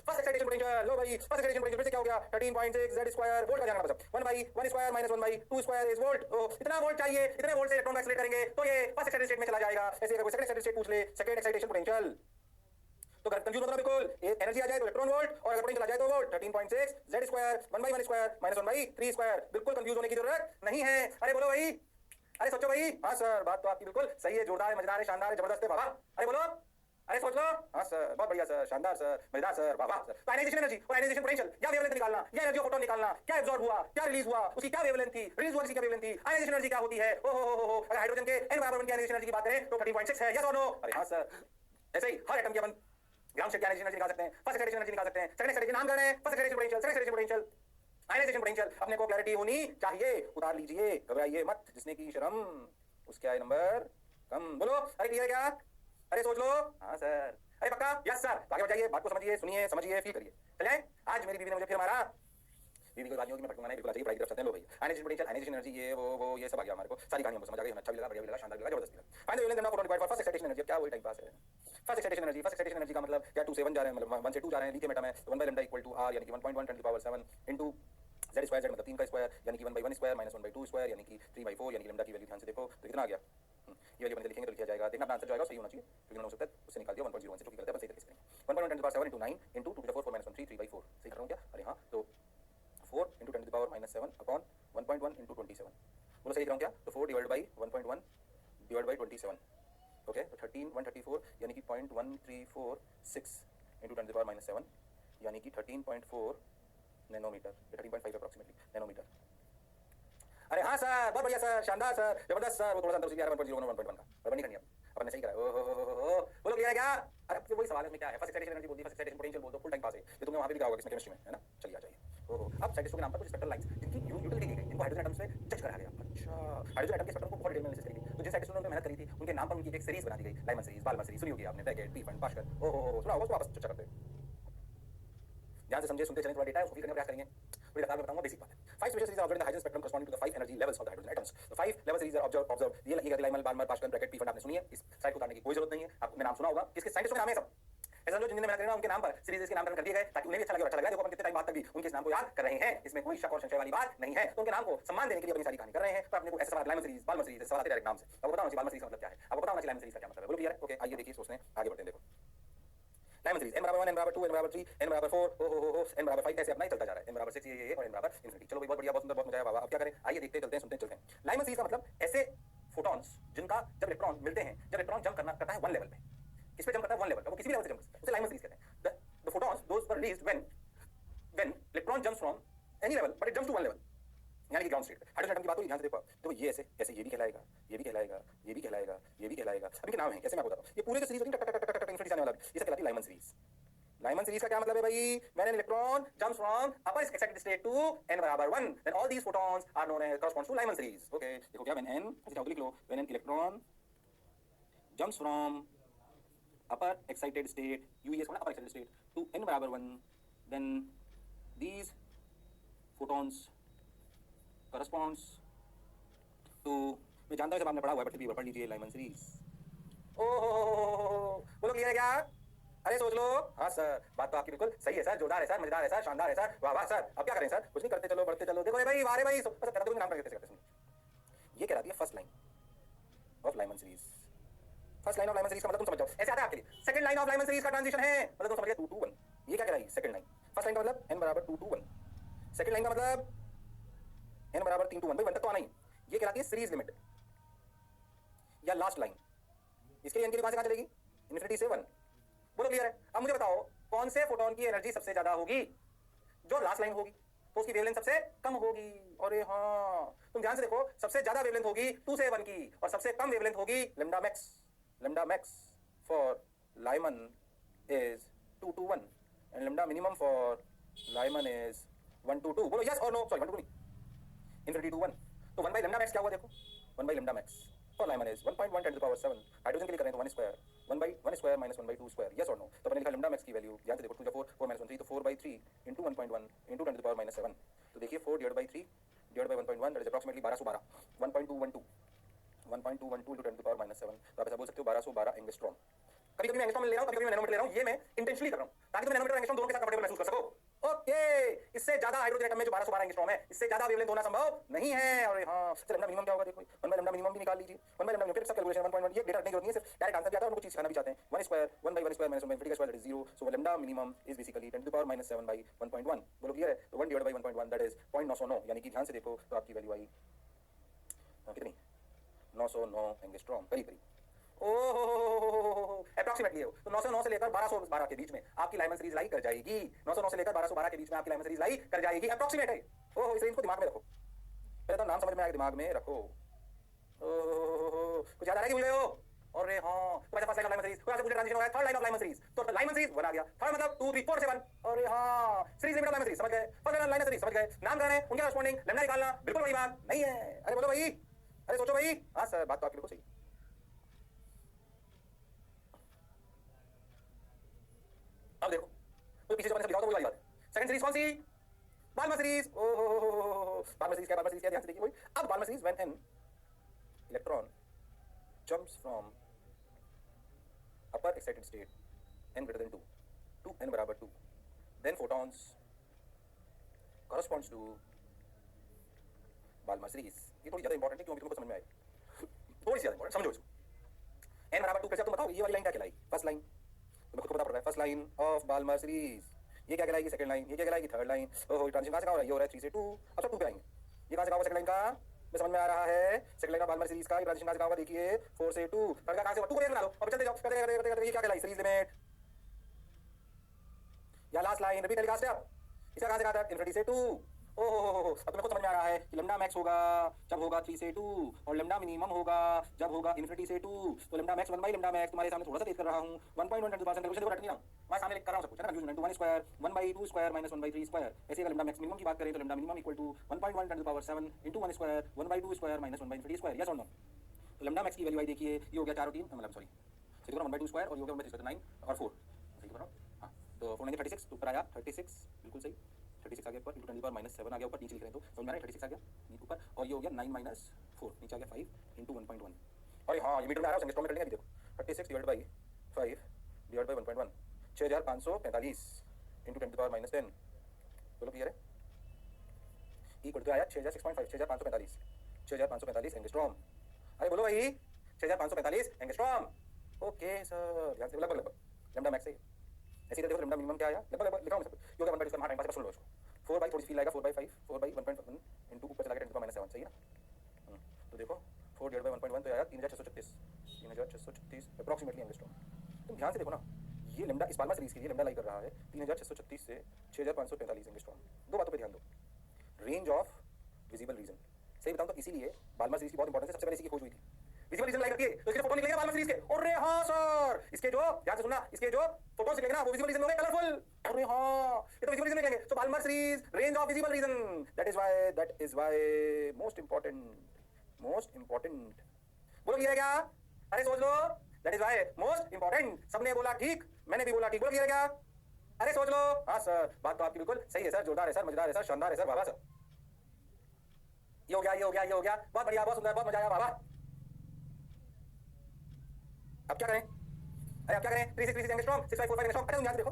First excitation potential, लो भाई, फर्स्ट एक्साइटेशन पोटेंशियल फिर से क्या हो गया, 13.6 z स्क्वायर वोल्ट का जाना मतलब 1 by 1 square minus 1 by 2 square is volt. इतना वोल्ट चाहिए, इतने वोल्ट से इलेक्ट्रॉन एक्सीलरेट करेंगे तो ये फर्स्ट एक्साइटेड स्टेट में चला जाएगा। ऐसे अगर कोई सेकंड एक्साइटेड स्टेट पूछ ले, सेकंड एक्साइटेशन पोटेंशियल, तो कंफ्यूज मतलब बिल्कुल, एनर्जी आ जाए तो इलेक्ट्रॉन वोल्ट और अगर पोटेंशियल आ जाए तो volt. 13.6 z square 1 by 1 square minus 1 by 3 square. बिल्कुल कंफ्यूज होने की जरूरत नहीं है। अरे बोलो भाई, अरे सोचो भाई। हाँ सर, बात तो आपकी बिल्कुल सही है, जोरदार है, मजेदार है, शानदार है, जबरदस्त है, बाबा। अरे बोलो, अरे सोच लो। हाँ सर, बहुत बढ़िया सर, शानदार सर, मजेदार सर, बाबा सर। तो आयनाइजेशन एनर्जी और आयनाइजेशन पोटेंशियल या वेवलेंथ निकालना, या एनर्जी ऑफ फोटोन निकालना, क्या एब्जॉर्ब हुआ, क्या रिलीज हुआ, उसकी क्या वेवलेंथ थी, रिलीज हुआ उसकी क्या वेवलेंथ थी, आयनाइजेशन एनर्जी क्या होती है। ओहो, अगर हाइड्रोजन के n बराबर 1 की आयनाइजेशन एनर्जी की बात करें तो 13.6 है, यस और नो? अरे हाँ सर, ऐसे ही हर एटम की अपन ग्राउंड स्टेट की आयनाइजेशन एनर्जी निकाल सकते हैं, फर्स्ट एक्साइटेशन एनर्जी निकाल सकते हैं, सेकंड एक्साइटेशन नाम कर रहे हैं, first excitation potential, second excitation potential, ionisation potential. अपने को क्लैरिटी होनी चाहिए, उतार लीजिए, घबराइए मत, जिसने की शर्म उसके आए नंबर कम। बोलो, अरे क्लियर क्या? अरे सोच लो। हाँ सर, अरे पक्का? Yes sir. आगे बढ़ जाइए, बात को समझिए, सुनिए, समझिए, फील करिए। चले, आज मेरी बीवी ने मुझे फिर मारा। बीवी को गालियों की मैं भटकूंगा नहीं, बिल्कुल आ जाइए, पढ़ाई की तरफ चलते हैं। लो भैया, आयनाइजेशन पोटेंशियल, आयनाइजेशन एनर्जी, ये वो ये सब आ गया हमारे को, सारी कहानी हमको समझ आ गई, हमें अच्छा भी लगा, बढ़िया भी लगा, शानदार भी लगा, जबरदस्त भी लगा। Find the wavelength of photon required for first excitation energy. क्या वही टाइम पास है। First excitation energy, first excitation energy का मतलब या 2 से 1 जा रहे हैं, मतलब 1 से 2 जा रहे हैं, लिथियम एटम है, 1 by lambda equal to r यानी कि 1.1 10 to the power 7 into z square, z मतलब 3 का स्क्वायर यानी कि 1 by 1 square minus 1 by 2 square यानी कि 3 by 4 यानी कि लैम्डा की वैल्यू ध्यान से देखो तो कितना आ गया। ये वाली अपन लिखेंगे तो लिखा जाएगा, देखना अपना आंसर जो आएगा सही होना चाहिए, क्योंकि मैंने हो सकता है उससे निकाल दिया 1.01 से, जो कि गलत है, अपन सही तरीके से करेंगे। 1.1 10 to the power 7 into 9 into 2 to the 4 4 minus 1 3 3 by 4 सही कर रहा हूं क्या? अरे हां, तो 4 into 10 to the power minus 7 upon 1.1 into 27, बोलो सही कर रहा हूं क्या? तो 4 divided by 1.1 divided by 27, okay. तो 134 यानी कि 0.1346 into 10 to the power minus 7 यानी कि 13.4 नैनोमीटर, 13.5 अप्रोक्सीमेटली नैनोमीटर। अरे हाँ सर, बहुत बढ़िया सर, शानदार सर, जबरदस्त सर। वो थोड़ा सा अंतर सीखा 1.01 और 1.1 का, बराबर नहीं करनी अपन ने सही करा। ओहो, बोलो क्लियर है क्या? अरे अब वही सवाल है, इसमें क्या है, फर्स्ट एक्साइटेशन एनर्जी बोल दी, फर्स्ट एक्साइटेशन पोटेंशियल बोल दो, फुल टाइम पास है ये। तुमने वहां पे भी कहा होगा, इसमें केमिस्ट्री में है ना। चलिए आ जाइए। ओहो, अब साइंटिस्टों के नाम पर कुछ स्पेक्ट्रल लाइंस जिनकी यूटिलिटी दी गई, इनको हाइड्रोजन एटम्स से जज करा गया। अच्छा, हाइड्रोजन एटम के स्पेक्ट्रम को बहुत डिटेल में एनालिसिस करी गई। तो जिन साइंटिस्टों ने मेहनत करी थी उनके नाम पर उनकी एक सीरीज बना दी गई, लाइमन सीरीज, बाल्मर सीरीज, सुनी होगी आपने, ब्रैकेट, पीफन, पास्कल। ओहो, सुना होगा, उसको वापस चर्चा करते हैं। ध्यान से समझिए, सुनते चलें, थोड़ा डेटा है उसको फील करने का प्रयास करेंगे। पूरी लगातार मैं बताऊंगा, बेसिक बात है। 5 special series are observed in the hydrogen spectrum corresponding to the 5 energy levels of the hydrogen atoms. The 5 level series are observed. ये लगेगा लाइमन, बाल्मर, पास्कल, ब्रैकेट, पीफन, आपने सुनी है। इस साइड को उतारने की कोई जरूरत नहीं है, आपने नाम सुना होगा, किसके साइंटिस्टों के नाम है सब। ऐसा जो जिन्होंने मेहनत करी ना उनके नाम पर सीरीज के नामकरण कर दिए गए ताकि उन्हें भी अच्छा लगे और अच्छा लगे। देखो अपन कितने टाइम बाद तक भी उनके इस नाम को याद कर रहे हैं, इसमें कोई शक और संशय वाली बात नहीं है। तो उनके नाम को सम्मान देने के लिए अपनी सारी कहानी कर रहे हैं। तो अपने को ऐसे सवाल, लाइमन सीरीज, बाल्मर सीरीज, सवाल आते डायरेक्ट नाम से। अब बताओ ना बाल्मर सीरीज का मतलब क्या है, आपको बताओ ना लाइमन सीरीज का क्या मतलब है। बोलो क्लियर है? ओके, आइए देखिए, सोचते हैं, आगे बढ़ते हैं। देखो लाइमन सीरीज, n बराबर 1, n बराबर 2, n बराबर 3, n बराबर 4, ओहो, n बराबर 5, ऐसे अपना ही चलता जा रहा है। n बराबर 6 ये और n बराबर इंफिनिटी। चलो भाई, बहुत बढ़िया, बहुत सुंदर, बहुत मजा आया बाबा। अब क्या करें, आइए देखते चलते हैं, सुनते चलते हैं। लाइमन सीरीज का मतलब ऐसे फोटॉन्स जिनका जब इलेक्ट्रॉन मिलते हैं, जब इलेक्ट्रॉन जंप करता है 1 लेवल पे, किस पे जंप करता है 1 लेवल पे, वो किसी भी लेवल से जंप करता है, उसे लाइमन सीरीज कहते हैं। The photons those were released when electron jumps from any level but it jumps to 1 level, यानी कि ग्राउंड स्टेट पे। हाइड्रोजन एटम की बात हुई, ध्यान से देखो। तो ये ऐसे ऐसे ये भी कहलाएगा, ये भी कहलाएगा, ये भी कहलाएगा, ये भी कहलाएगा। अभी के नाम है, कैसे मैं बताता हूं। ये पूरे जो सीरीज होती है टक टक टक टक इनफिनिटी जाने वाला, ये सब कहलाती है लाइमन सीरीज। लाइमन सीरीज का क्या मतलब है भाई? When an electron jumps from upper excited state to n बराबर 1, then all these photons are known as corresponds to Lyman series. Okay, देखो क्या, when n, ऐसे लिख लो, when an electron jumps from upper excited state, UES होना upper excited state, to n बराबर 1, then these photons corresponds to, मैं जानता हूँ सब आपने पढ़ा हुआ है, बट भी पढ़ लीजिए लाइमन सीरीज। ओहो, बोलो क्लियर है क्या? अरे सोच लो। हाँ सर, बात तो आपकी बिल्कुल सही है सर, जोरदार है सर, मजेदार है सर, शानदार है सर, वाह वाह सर। अब क्या करें सर? कुछ नहीं करते चलो, बढ़ते चलो। देखो रे भाई, वाह रे भाई, तेरा तो नाम करके करते ये कहलाती है first line of Lyman series. First line of Lyman series का मतलब तुम समझ जाओ, ऐसे आता है आपके लिए। Second line of Lyman series का ट्रांजिशन है, मतलब तुम समझ गए 2 to 1। ये क्या कहलाएगी? Second line. फर्स्ट लाइन का मतलब n बराबर 2 to 1, सेकंड लाइन का मतलब n बराबर 3 to 1। भाई 1 तक तो आना ही। ये कहलाती है सीरीज लिमिट या लास्ट लाइन। इसके लिए n की कहां से कहां चलेगी? इन्फिनिटी से 1। बोलो क्लियर है? अब मुझे बताओ कौन से फोटोन की एनर्जी सबसे ज्यादा होगी? जो लास्ट लाइन होगी, तो उसकी वेवलेंथ सबसे कम होगी। अरे हाँ, तुम ध्यान से देखो, सबसे ज्यादा वेवलेंथ होगी 2 से 1 की, और सबसे कम वेवलेंथ होगी lambda max. Lambda max for Lyman is 2 to 1 and lambda minimum for Lyman is 1 to 2। बोलो यस और नो। सॉरी 1 to 2 नहीं, इन्फिनिटी टू 1। तो 1 बाई लैम्डा मैक्स क्या हुआ? देखो 1 by lambda max for Lyman is 1.1 10 to the power 7। Hydrogen के लिए करें तो 1 square, 1 by 1 square minus 1 by 2 square. Yes और नो? तो मैंने लिखा लैम्डा मैक्स की वैल्यू, ध्यान से देखो, 2 4 4 माइनस 1 3, तो 4 by 3 into 1.1 into 10 to the power minus 7। तो देखिए 4 divide by 3 divide by 1.1 that is approximately 1212, 1.212 1.212 into 10 to the power minus 7। तो आप ऐसा बोल सकते हो 1212 एंगस्ट्रॉम। कभी कभी मैं एंगस्ट्रॉम ले रहा हूँ, कभी कभी मैं नैनोमीटर ले रहा हूँ। ये मैं इंटेंशनली कर रहा हूँ ताकि तुम नैनोमीटर और एंगस्ट्रॉम दोनों के साथ कंफर्टेबल महसूस कर सको। ओके, इससे ज्यादा हाइड्रोजन एटम में जो 1212 एंगस्ट्रॉम है, इससे ज्यादा वेवलेंथ होना संभव नहीं है। और हाँ, तो लैम्डा मिनिमम क्या होगा? देखो 1 बाय लैम्डा मिनिमम भी निकाल लीजिए। 1 बाय लैम्डा मिनिमम सब कैलकुलेशन 1.1, ये डेटा रखने की जरूरत नहीं है, सिर्फ डायरेक्ट आंसर भी आता है और कुछ चीज सिखाना भी चाहते हैं। 1 square 1 by 1 square minus 1 by infinity का square that is 0। So lambda minimum is basically 10 to the power minus 7 by 1.1। बोलो क्लियर है? तो 1 डिवाइड बाय 1.1 दैट इज 0.909, यानी कि ध्यान से देखो तो आपकी वैल्यू आई कितनी? 909 एंगस्ट्रॉम, करीब करीब। अप्रॉक्सीमेटली है। तो 909 से लेकर 1212 के बीच में आपकी लाइमन सीरीज लाई कर जाएगी। 909 से लेकर 1212 के बीच में आपकी लाइमन सीरीज लाई कर जाएगी। अप्रॉक्सीमेट है। ओहो, इस रेंज को दिमाग में रखो। पहले तो नाम समझ में आएगा, दिमाग में रखो। ओहो, कुछ याद आ रहा है कि भूल गए हो? अरे हाँ, तो ऐसा first line of Lyman series, तो ऐसे पूरे ट्रांजिशन हो रहा है। Third line of Lyman series, तो लाइमन सीरीज 1 आ गया। थर्ड मतलब 2 3 4 से 1। अरे हाँ, series limit of Lyman series समझ गए। फर्स्ट लाइन लाइमन सीरीज समझ गए। नाम करने उनके कॉरेस्पॉन्डिंग लैम्डा निकालना बिल्कुल बड़ी बात नहीं है। अरे बोलो भाई, अरे सोचो भाई। हाँ सर, बात तो आपकी बिल्कुल सही। अब देखो, तो पीछे जो मैंने समझाया था वही वाली बात है। सेकंड सीरीज कौन सी? Balmer series. ओहो, बाल्मर सीरीज क्या? बाल्मर सीरीज क्या? ध्यान से देखिए कोई। अब Balmer series when an electron jumps from upper excited state n greater than 2 to n बराबर 2, then photons corresponds to Balmer series. ये थोड़ी ज्यादा इंपॉर्टेंट है, क्योंकि तुमको समझ में आएगी। थोड़ी सी ज्यादा इंपॉर्टेंट, समझो इसको। n बराबर 2 कैसे? तुम बताओ ये वाली लाइन क्या कहलाएगी? फर्स्ट लाइन तो खुद को पता पड़ रहा है। First line of Balmer series. ये क्या कहलाएगी? Second line. ये क्या कहलाएगी? Third line. ओहो, ट्रांजिशन कहां से कहां हो रहा है? ये हो रहा है 3 से 2। अब सब 2 पे आएंगे। ये कहां से कहां होगा? सेकंड लाइन का मैं समझ में आ रहा है। Second line of Balmer series का ट्रांजिशन कहां से कहां होगा? देखिए 4 से 2। थर्ड का कहां से होगा? 2 को बना लो और चलते जाओ, करते करते करते करते। ये क्या कहलाएगी? सीरीज लिमिट या लास्ट लाइन। रिपीट टेलीकास्ट है। अब इसका कहां से कहां तक? इनफिनिटी से 2। ओहो, अब तुम्हें खुद समझ में आ रहा है कि लैम्डा मैक्स होगा जब होगा 3 से 2, और लैम्डा मिनिमम होगा जब होगा इनफिनिटी से 2। तो lambda max 1 by lambda max तुम्हारे सामने थोड़ा सा तेज कर रहा हूं। 1.1 10 to the power कैलकुलेशन देखो, रट नहीं रहा हूं, मैं सामने लिख कर रहा हूं सब कुछ है ना। Confusion 1 square 1 by 2 square minus 1 by 3 square. ऐसे अगर लैम्डा मैक्स मिनिमम की बात करें तो lambda minimum equal to 1.1 10 to the power 7 into 1 square 1 by 2 square minus 1 by infinity square. Yes और नो? तो लैम्डा मैक्स की वैल्यू आई देखिए, ये हो गया 4 और 3 मतलब सॉरी सही बोला 1 बाय 2 स्क्वायर, और ये हो गया 1 बाय 3 स्क्वायर 9 और 4 सही बोल रहा हूं। हां, तो 4 9 36 ऊपर आया 36 बिल्कुल सही। 36 आ गया ऊपर, इंटू 10 की पावर माइनस 7 आ गया ऊपर, नीचे लिख रहे हैं तो समझ में आ रहा है। 36 आ गया ऊपर, और ये हो गया 9 माइनस 4 नीचे आ गया 5 इंटू 1.1। अरे हाँ, ये मीटर में आ रहा है, एंगस्ट्रॉम में कर लेंगे अभी। देखो 36 divide by 5 divide by 1.1 6545 into 10 की पावर माइनस 10। बोलो क्लियर है? इक्वल टू आया 6006.5 6545 6545 एंगस्ट्रॉम। अरे बोलो भाई, 6545 एंगस्ट्रॉम। ओके सर, ध्यान से लगभग लगभग लैम्डा मैक्स है। ऐसे ही देखो लैम्डा मिनिमम क्या आया, लगभग लगभग लिखा हूं मैं सब। ये हो गया 1 बाय 2 टाइम पास सुन लो इसको। 4 बाय थोड़ी सी फील आएगा 4 बाय 5 4 बाय 1.1 इनटू ऊपर चला गया 10 की पावर माइनस 7 सही है ना। तो देखो 4 डिवाइड बाय 1.1 तो आया 3636 अप्रॉक्सीमेटली एंगस्ट्रॉम। तुम ध्यान से देखो ना, ये लैम्डा इस बाल्मर सीरीज के लिए लैम्डा लाई कर रहा है 3636 से 6545 एंगस्ट्रॉम। दो बातों पे ध्यान दो। रेंज ऑफ विजिबल रीजन, सही बताऊं तो इसीलिए बाल्मर सीरीज की बहुत इंपॉर्टेंस है। सबसे पहले इसी की खोज हुई थी। विजिबल रीजन लाई करती है तो इसके फोटोन निकलेंगे बाल्मर सीरीज के। अरे हाँ सर, इसके जो ध्यान से सुनना, इसके जो फोटोन निकलेंगे ना वो विजिबल रीजन में होंगे कलरफुल। अरे हाँ, ये तो विजिबल रीजन निकलेंगे। तो Balmer series range of visible region, that is why most important. बोलो क्लियर है क्या? अरे सोच लो, that is why most important. सबने बोला ठीक, मैंने भी बोला ठीक। बोलो क्लियर है क्या? अरे सोच लो। हाँ सर, बात तो आपकी बिल्कुल सही है सर, जोरदार है सर, मजेदार है सर, शानदार है सर, वाह वाह सर। ये हो गया, ये हो गया, ये हो गया, बहुत बढ़िया, बहुत सुंदर, बहुत मजा आया, वाह वाह। अब क्या करें? अरे आप क्या करें 3636 एंगस्ट्रॉम 6545 एंगस्ट्रॉम। अरे ध्यान से देखो,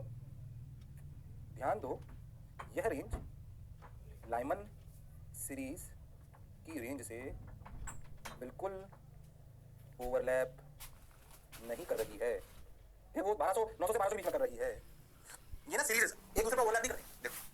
ध्यान दो, यह रेंज लाइमन सीरीज की रेंज से बिल्कुल ओवरलैप नहीं कर रही है। ये वो 1200 900 से 1200 बीच में कर रही है। ये ना सीरीज एक दूसरे पर ओवरलैप नहीं कर रही। देखो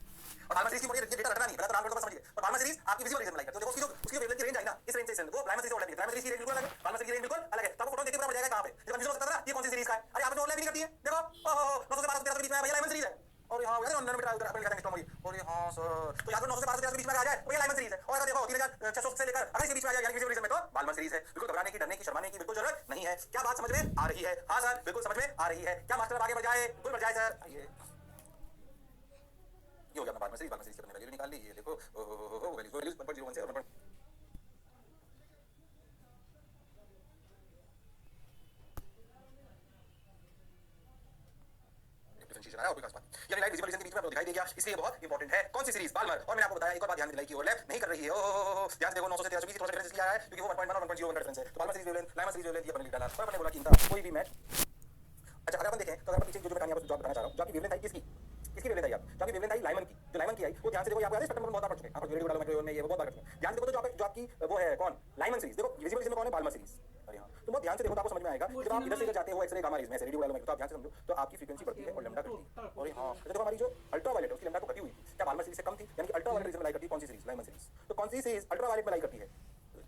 और बाल्मर सीरीज की ये डेटा रटना नहीं, पहले तो नाम तो समझ गए। और बाल्मर सीरीज आपकी विजुअल रीजन में लाइक करते हो। देखो उसकी वेवलेंथ की रेंज आई ना, इस रेंज से वो बाल्मर सीरीज ओवरलैप नहीं। बाल्मर सीरीज की रेंज बिल्कुल अलग है, बाल्मर सीरीज की रेंज बिल्कुल अलग है। तो आपको फोटो देख के पता पड़ जाएगा कहां पे। जब कंफ्यूजन हो सकता था ये कौन सी सीरीज का है। अरे आप तो ओवरलैप नहीं करती है। देखो ओहो 900 से 1200 के बीच में भैया लाइमन सीरीज है। और यहां यार 99 मीटर अपन लिखा था एंगस्ट्रॉम होगी। और ये हां सर तो याद करो 900 से 1200 के बीच में आ जाए तो ये लाइमन सीरीज है। और अगर देखो 3600 से लेकर अगर इसके बीच में आ जाए यानी विजुअल रीजन में तो बाल्मर सीरीज है। बिल्कुल घबराने की, डरने की, शर्माने की बिल्कुल जरूरत नहीं है। क्या बात समझ में आ रही है? हां सर बिल्कुल समझ में आ रही है। क्या मास्टर आगे बढ़ जाए? बिल्कुल बढ़ जाए सर। ये हो गया अपना बाल्मर सीरीज की अपनी वैल्यू निकाल ली। ये देखो ओहो वैल्यूज 1.01 से 1. डिफरेंशिएशन आया और कोई खास बात नहीं। यानी लाइट विजिबल रीजन के बीच में आपको दिखाई देगा, इसलिए बहुत इंपॉर्टेंट है। कौन सी सीरीज? बाल्मर। और मैंने आपको बताया एक और बात ध्यान दिलाई कि ओवरलैप नहीं कर रही है। ओहो ध्यान से देखो 900 से 1320 थोड़ा सा डिफरेंस किया है क्योंकि वो 1.1 और 1.01 का डिफरेंस है। तो Balmer series wavelength Lyman series wavelength ये अपने डाला और अपने बोला कि इनका कोई भी मैच। अच्छा अगर अपन देखें तो अगर अपन पीछे जो कहानी आपको जवाब बताना चाह रहा हूं, जो आपकी वेवलेंथ आई किसकी वेवलेंथ आई? आप जो आपकी वेवलेंथ आई लाइमन की, जो लाइमन की आई वो ध्यान से देखो। आपको याद है स्पेक्ट्रम में बहुत बार पढ़ चुके हैं, आपको वीडियो डालो मैं में ये बहुत बार कर चुके हैं। ध्यान से देखो तो जो आपकी वो है कौन लाइमन सीरीज। देखो विजिबल रीजन में कौन है? Balmer series. अरे हां तो बहुत ध्यान से देखो तो आपको समझ में आएगा। जब आप इधर से इधर जाते हो एक्स-रे गामा रेज में से रेडियो डालो मैं तो आप ध्यान से समझो तो आपकी फ्रीक्वेंसी बढ़ती है और लैम्डा घटती है। और हां तो देखो हमारी जो अल्ट्रावायलेट है उसकी लैम्डा तो घटी हुई थी। क्या बाल्मर सीरीज से कम थी? यानी कि अल्ट्रावायलेट रीजन में लाई करती है कौन सी सीरीज? Lyman series. तो कौन सी सीरीज अल्ट्रावायलेट में लाई करती है?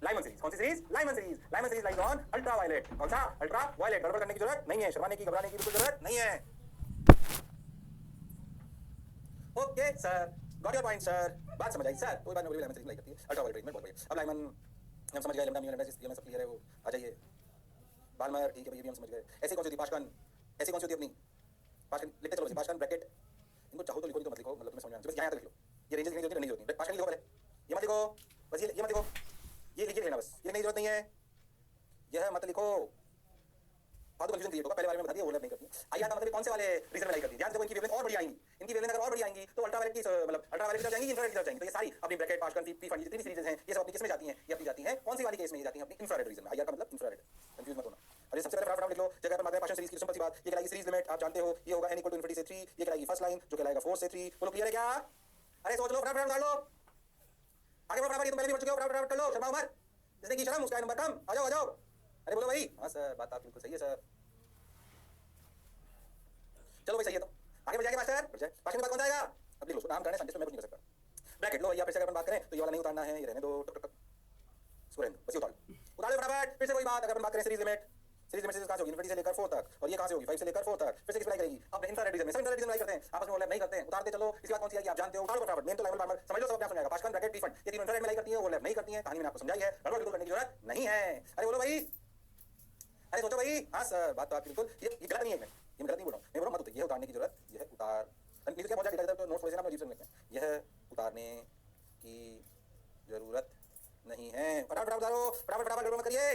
Lyman series. कौन सी series? Lyman series. Lyman series lies on ultraviolet. कौन सा? अल्ट्रावायलेट। गड़बड़ करने की जरूरत नहीं है, शर्माने की, घबराने की बिल्कुल जरूरत नहीं है। Okay sir got your point sir, बात समझ आई सर। कोई बात नहीं, लाइमन सीरीज लाई करती है अल्ट्रावायलेट रेंज में बहुत बढ़िया। अब लाइमन हम समझ गए, लैम्डा म्यू लैम्डा ये सब क्लियर है। वो आ जाइए बाल्मर ठीक है ये भी हम समझ गए। ऐसे कौन सी होती है पाशकन? ऐसी कौन सी होती है अपनी पाशकन? लिखते चलो पाशकन ब्रैकेट। इनको चाहो तो लिखो, नहीं तो मत लिखो, मतलब तुम्हें समझ में आना चाहिए। बस यहाँ तक लिख लो। ये रेंजेस की नहीं होती, पाशकन लिखो पहले। ये मत लिखो बस, ये मत लिखो, ये लिखिए लेना बस, ये नहीं जरूरत नहीं है, यह मत लिखो। फालतू कंफ्यूजन क्रिएट होगा। पहले बारे में बता दिया ओवरलैप नहीं करती। आई आर का मतलब कौन से वाले रीजन में लाई करती है? ध्यान से देखो इनकी वेवलेंथ और बढ़िया आएंगी। इनकी वेवलेंथ अगर और बढ़िया आएंगी तो अल्ट्रावायलेट की मतलब अल्ट्रावायलेट की तरफ जाएंगी, इंफ्रारेड की तरफ जाएंगी। तो ये सारी अपनी ब्रैकेट पाशकन पी फाइन जितनी भी सीरीज हैं ये सब अपनी किस में जाती हैं? ये अपनी जाती हैं कौन सी वाली केस में? ये जाती हैं अपनी इंफ्रारेड रीजन में। आई आर का मतलब इंफ्रारेड, कंफ्यूज मत होना। और ये सबसे पहले फटाफट लिख लो जगह पर मात्रा पाशकन सीरीज की सिंपल सी बात। ये कहलाएगी सीरीज लिमिट, आप जानते हो ये होगा n = ∞ से 3। ये कहलाएगी फर्स्ट लाइन जो कहलाएगा 4 से 3। बोलो क्लियर है क्या? अरे सोच लो फटाफट कर लो, आगे बढ़ो फटाफट, ये तो पहले भी बढ़ चुके हो, फटाफट कर लो, शर्मा उमर जिसने की शर्म उसका नंबर कम। आ जाओ आ जाओ। अरे बोलो भाई। हाँ सर बात आपकी बिल्कुल सही है सर। चलो भाई सही है तो आगे बढ़ जाएगा मास्टर, बढ़ जाए। पाशकन के बाद कौन जाएगा? अब लिख लो, नाम करना है साइंटिस्ट में मैं कुछ नहीं कर सकता। ब्रैकेट लो भैया, फिर से अगर अपन बात करें तो ये वाला नहीं उतारना है, ये रहने दो, टक टक टक इसको रहने दो, बस ये उतार लो, उतार लो फटाफट। फिर से वही बात, अगर अपन बात करें सीरीज लिमिट, सीरीज लिमिट कहां से होगी? इन्फिनिटी से लेकर 4 तक। और ये कहां से होगी? 5 से लेकर 4 तक। फिर से किस अप्लाई करेगी? अब इंफ्रारेड रीजन में। सब इंफ्रारेड रीजन में अप्लाई करते हैं, आपस में ओवरलैप नहीं करते हैं। उतारते चलो। इसके बाद कौन सी आएगी? आप जानते हो, उतार लो फटाफट। मेन तो लाइमन बाल्मर समझ लो, सब अपने आप समझाएगा। पाशकन ब्रैकेट पी फंड ये तीनों इंफ्रारेड में अप्लाई करती हैं, ओवरलैप नहीं करती हैं। कहानी मैंने आपको समझाई है, गड़बड़ बिल्कुल करने की जरूरत नहीं है। अरे बोलो भाई, अरे सोचो भाई। हाँ सर बात तो आपकी बिल्कुल, ये गलत नहीं है, मैं गलत नहीं बोल रहा हूँ। मैं बोल रहा हूँ मत उतार, ये उतारने की जरूरत, यह उतार नीचे क्या पहुंचा डेटा तो नोट थोड़े से ना अपने जीवन में यह उतारने की जरूरत नहीं है। फटाफट फटाफट उतारो, फटाफट फटाफट गड़बड़ मत करिए।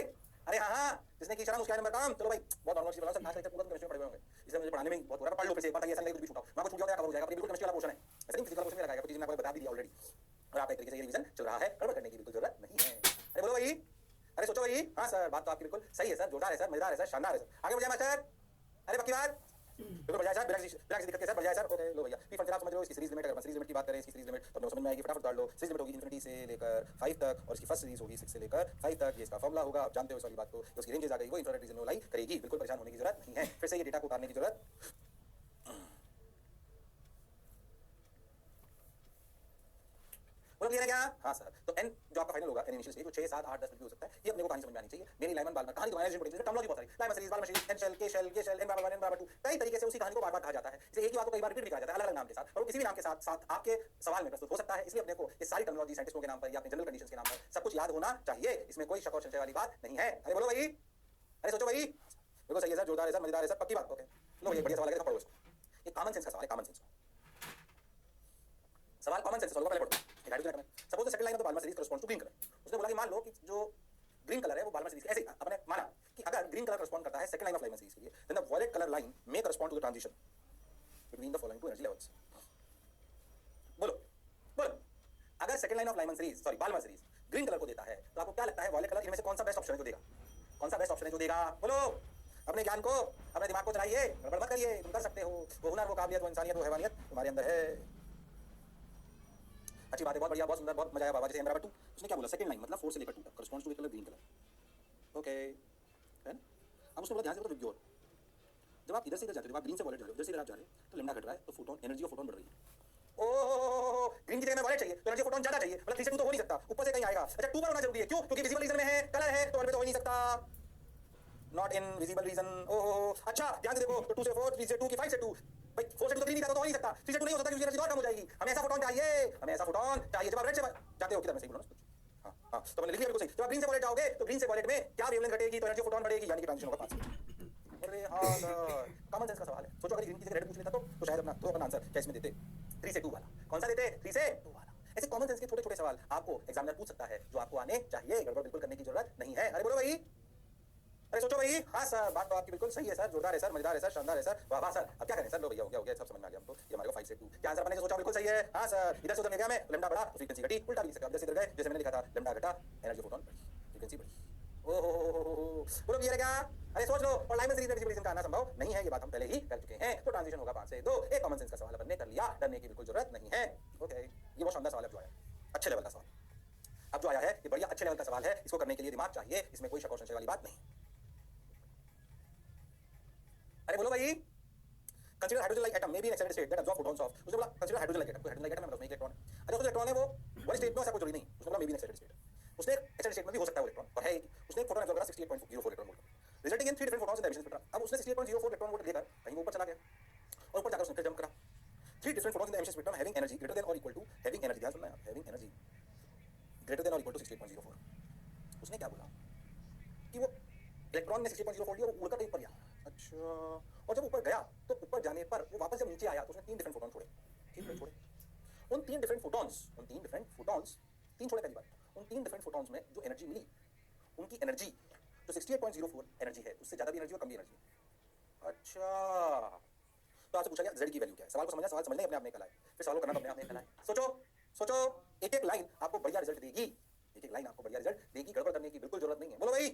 अरे हाँ हाँ जिसने की शर्म उसका नंबर काम। चलो भाई बहुत नॉर्मल चीज बता सब आज तक पूरा केमिस्ट्री पढ़े हुए होंगे, इसलिए मुझे पढ़ाने में बहुत हो रहा है। पढ़ लो फिर से, पता है ऐसा नहीं कुछ भी छूटा वहां कुछ छूट गया कब हो जाएगा। बिल्कुल केमिस्ट्री वाला क्वेश्चन है, ऐसा नहीं फिजिकल क्वेश्चन में लगाएगा, कुछ चीज मैं आपको बता दी ऑलरेडी और आप एक तरीके से ये रिवीजन चल रहा है, गड़बड़ करने की बिल्कुल जरूरत नहीं है। अरे बोलो भाई, अरे सोचो भाई। हाँ सर बात तो आपकी बिल्कुल सही है सर, जोरदार है सर, मजेदार है सर, शानदार है सर। आगे बढ़ जाए मास्टर। अरे पक्की बात बिल्कुल बढ़ जाए सर, बिना किसी दिक्कत के सर बढ़ जाए सर। ओके लो भैया पी फंड आप समझ रहे हो। इसकी सीरीज लिमिट, अगर सीरीज लिमिट की बात करें, इसकी सीरीज लिमिट तो समझ में आएगी, फटाफट उतार लो। सीरीज लिमिट होगी इन्फिनिटी से लेकर 5 तक और इसकी फर्स्ट सीरीज होगी 6 से लेकर 5 तक। ये इसका फॉर्मूला होगा, आप जानते हो इस वाली बात को। उसकी रेंजेस आ गई, वो इंफ्रारेड रीजन में लाई करेगी, बिल्कुल परेशान होने की जरूरत नहीं है। फिर से ये डेटा को उतारने की जरूरत बोलो क्लियर है क्या? हाँ सर। तो n जो आपका फाइनल होगा n इनिशियल स्टेज, जो 6 7 8 10 भी हो सकता है। ये अपने को कहानी समझ में आनी चाहिए। मेरी लाइमन बाल्मर कहानी तो मैंने पढ़ी, टर्मिनोलॉजी बहुत सारी, Lyman series, Balmer series, n shell, k shell, g shell, n बराबर 1 n बराबर 2, कई तरीके से उसी कहानी को बार-बार कहा जाता है। इसे एक ही बात को कई बार रिपीट भी कहा जाता है अलग-अलग नाम के साथ, और वो किसी भी नाम के साथ साथ आपके सवाल में प्रस्तुत हो सकता है। इसलिए अपने को ये सारी टर्मिनोलॉजी साइंटिस्टों के नाम पर या अपने जनरल कंडीशंस के नाम पर सब कुछ याद होना चाहिए। इसमें कोई शक और संशय वाली बात नहीं है। अरे बोलो भाई, अरे सोचो भाई, बिल्कुल सही है सर, जोरदार है सर, मजेदार है सर, पक्की बात। ओके लो ये बढ़िया सवाल है, पढ़ो इसको। ये कॉमन सेंस का सवाल है, कॉमन सेंस सवाल, कॉमन सेंस सवाल को पहले पढ़ो। हाइड्रोजन एटम है, suppose the second line of the Balmer series corresponds to green colour. उसने बोला कि मान लो कि जो ग्रीन कलर है वो बाल्मर सीरीज, ऐसे अपने माना कि अगर ग्रीन कलर करस्पॉन्ड करता है second line of Lyman series के लिए, then the violet colour line may correspond to the transition between the following two energy levels. बोलो बोलो, अगर second line of Lyman series sorry Balmer series green colour को देता है तो आपको क्या लगता है वॉयलेट कलर इनमें से कौन सा बेस्ट ऑप्शन है जो देगा? कौन सा बेस्ट ऑप्शन है जो देगा? बोलो अपने ज्ञान को, अपने दिमाग को चलाइए, गड़बड़ मत करिए, तुम कर सकते हो। वो हुनर, वो काबिलियत, वो इंसानियत, वो हैवानियत तुम्हारे अंदर है। अच्छी बात है, बहुत बढ़िया, बहुत सुंदर, बहुत मजा आया बाबा। जैसे M बराबर 2, उसने क्या बोला, सेकंड लाइन मतलब 4 से लेकर 2 तक corresponds to a colour green colour. Okay, है ना? अब उसने बोला ध्यान से देखो विग्योर, जब आप इधर से इधर जाते हो, जब आप ग्रीन से वॉलेट जा रहे हो, इधर से इधर आप जा रहे हो, तो लेमडा घट रहा है, तो फोटोन, एनर्जी ऑफ फोटोन बढ़ रही है। ओह, ग्रीन की जगह में वॉलेट चाहिए तो एनर्जी फोटोन ज्यादा चाहिए, मतलब 3 से 2 तो हो नहीं सकता, ऊपर से कहीं आएगा। अच्छा 2 पर होना जरूरी है, क्यों? क्योंकि विजिबल रीजन में है, कलर है, तो और में तो हो ही नहीं सकता। Not in visible region. ओह, अच्छा ध्यान से देखो, तो 2 से 4, 3 से 2 की 5 से 2, भाई 4 से 2 तो ग्रीन नहीं जाता, तो हो ही नहीं सकता। 3 से 2 नहीं हो सकता क्योंकि एनर्जी और कम हो जाएगी। हमें ऐसा फोटोन चाहिए, हमें ऐसा फोटोन चाहिए। जब आप रेड से जाते हो, किधर में सही बोलो ना, हाँ, तो मैंने लिख लिया बिल्कुल सही। जब आप ग्रीन से वॉलेट जाओगे, तो ग्रीन से वॉलेट में क्या वेवलेंथ घटेगी, तो एनर्जी फोटोन बढ़ेगी, यानी कि ट्रांजिशन होगा 5। अरे हाँ सर, कॉमन सेंस का सवाल है। सोचो अगर ग्रीन की जगह रेड पूछ लेता तो शायद अपना आंसर क्या इसमें देते, 3 से 2 वाला। कौन सा देते? 3 से 2 वाला। ऐसे कॉमन सेंस के छोटे छोटे सवाल आपको एग्जामिनर पूछ सकता है, जो आपको आने चाहिए, गड़बड़ बिल्कुल करने की जरूरत नहीं है। अरे बोलो भाई, अरे सोचो भाई। हाँ सर, बात तो आपकी बिल्कुल सही है सर, जोरदार है सर, मजेदार है सर, शानदार है सर, वाह वाह सर। अब क्या करें सर? लो भैया, हो गया, सब समझ में आ गया हमको। ये हमारे को 5 से 2 क्या आंसर अपने सोचा बिल्कुल सही है। हाँ सर, इधर से उधर ले गया मैं, लेमडा बढ़ा तो फ्रीक्वेंसी घटी, उल्टा भी लिख सकते, इधर से इधर गए, जैसे मैंने लिखा था, लेमडा घटा, एनर्जी फोटोन बढ़ी, फ्रीक्वेंसी बढ़ी। ओहो, बोलो क्लियर है क्या? अरे सोच लो, और लाइन में सीरीज रीजन का आना संभव नहीं है, ये बात हम पहले ही कर चुके हैं। तो ट्रांजिशन होगा 5 से 2। एक कॉमन सेंस का सवाल बनने कर लिया, डरने की बिल्कुल जरूरत नहीं है। ओके, ये बहुत शानदार सवाल है जो आया, अच्छे लेवल का सवाल अब जो आया है, ये बढ़िया अच्छे लेवल का सवाल है। इसको करने के लिए दिमाग चाहिए, इसमें कोई शक और संशय वाली बात नहीं। अरे बोलो भाई, consider hydrogen like atom may be in excited state that absorb photons of. उसने बोला कंसीडर हाइड्रोजन लाइक एटम, कोई हाइड्रोजन लाइक एटम है, मतलब उसमें एक इलेक्ट्रॉन है। अच्छा, जो इलेक्ट्रॉन है वो बड़ी स्टेट में ऐसा कोई जरूरी नहीं, उसने बोला may be in excited state. उसने एक्साइटेड स्टेट में भी हो सकता है वो इलेक्ट्रॉन, और है ही। उसने एक फोटोन एब्जॉर्ब करा 68.04 electron volt, resulting in 3 different photons in the emission spectrum. अब उसने 68.04 इलेक्ट्रॉन वोल्ट लेकर कहीं ऊपर चला गया, और ऊपर जाकर उसने फिर जंप करा 3 different photons in the emission spectrum having energy greater than और इक्वल टू, हैविंग एनर्जी, ध्यान सुनना है, हैविंग एनर्जी ग्रेटर देन और इक्वल टू 68.04। उसने क्या बोला कि वो इलेक्ट्रॉन ने 68.04 लिया, वो उड़कर कहीं ऊपर गया। अच्छा, और जब ऊपर गया तो ऊपर जाने पर वो वापस जब नीचे आया तो उसने 3 डिफरेंट फोटॉन छोड़े। ठीक है, छोड़े। उन 3 डिफरेंट फोटॉन्स, 3 छोड़े पहली बार। उन 3 डिफरेंट फोटॉन्स में जो एनर्जी मिली, उनकी एनर्जी जो 68.04 एनर्जी है, उससे ज्यादा भी एनर्जी और कम भी एनर्जी। अच्छा, तो आपसे पूछा गया z की वैल्यू क्या है। सवाल को समझना, सवाल समझने अपने आप में कला है, फिर सवाल को करना तो अपने आप में कला है। सोचो सोचो, एक एक लाइन आपको बढ़िया रिजल्ट देगी, एक एक लाइन आपको बढ़िया रिजल्ट देगी, गड़बड़ करने की बिल्कुल जरूरत नहीं है। बोलो भाई,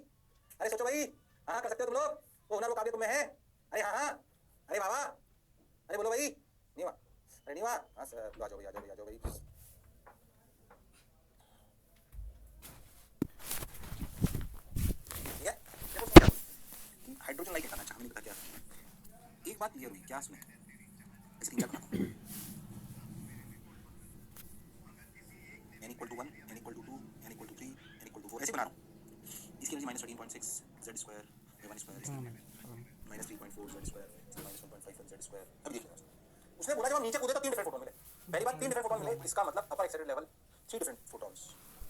अरे सोचो भाई, हाँ कर सकते हो तुम लोग, वो हुनर वो काबिलियत तुम्हें है। अरे हाँ हाँ, अरे बाबा, अरे बोलो भाई, नीवा, अरे नीवा, हाँ सर, आ जाओ भाई, आ जाओ भाई, आ जाओ भाई। ठीक है, देखो क्या हाइड्रोजन लाइक बताना चाहा, मैंने बता क्या। एक बात क्लियर हुई क्या? सुने, ऐसे 3 बनाता हूँ, n equal to 1, n equal to 2, n equal to 3, n equal to 4, ऐसे बना रहा हूँ। इसकी energy -13.6 z square v1 square -3.4 z square -1.5 z square. अब देखिए उसने बोला जब हम नीचे कूदे तो 3 डिफरेंट फोटोन मिले। पहली बात 3 डिफरेंट फोटोन मिले, इसका मतलब upper excited level 3 different photons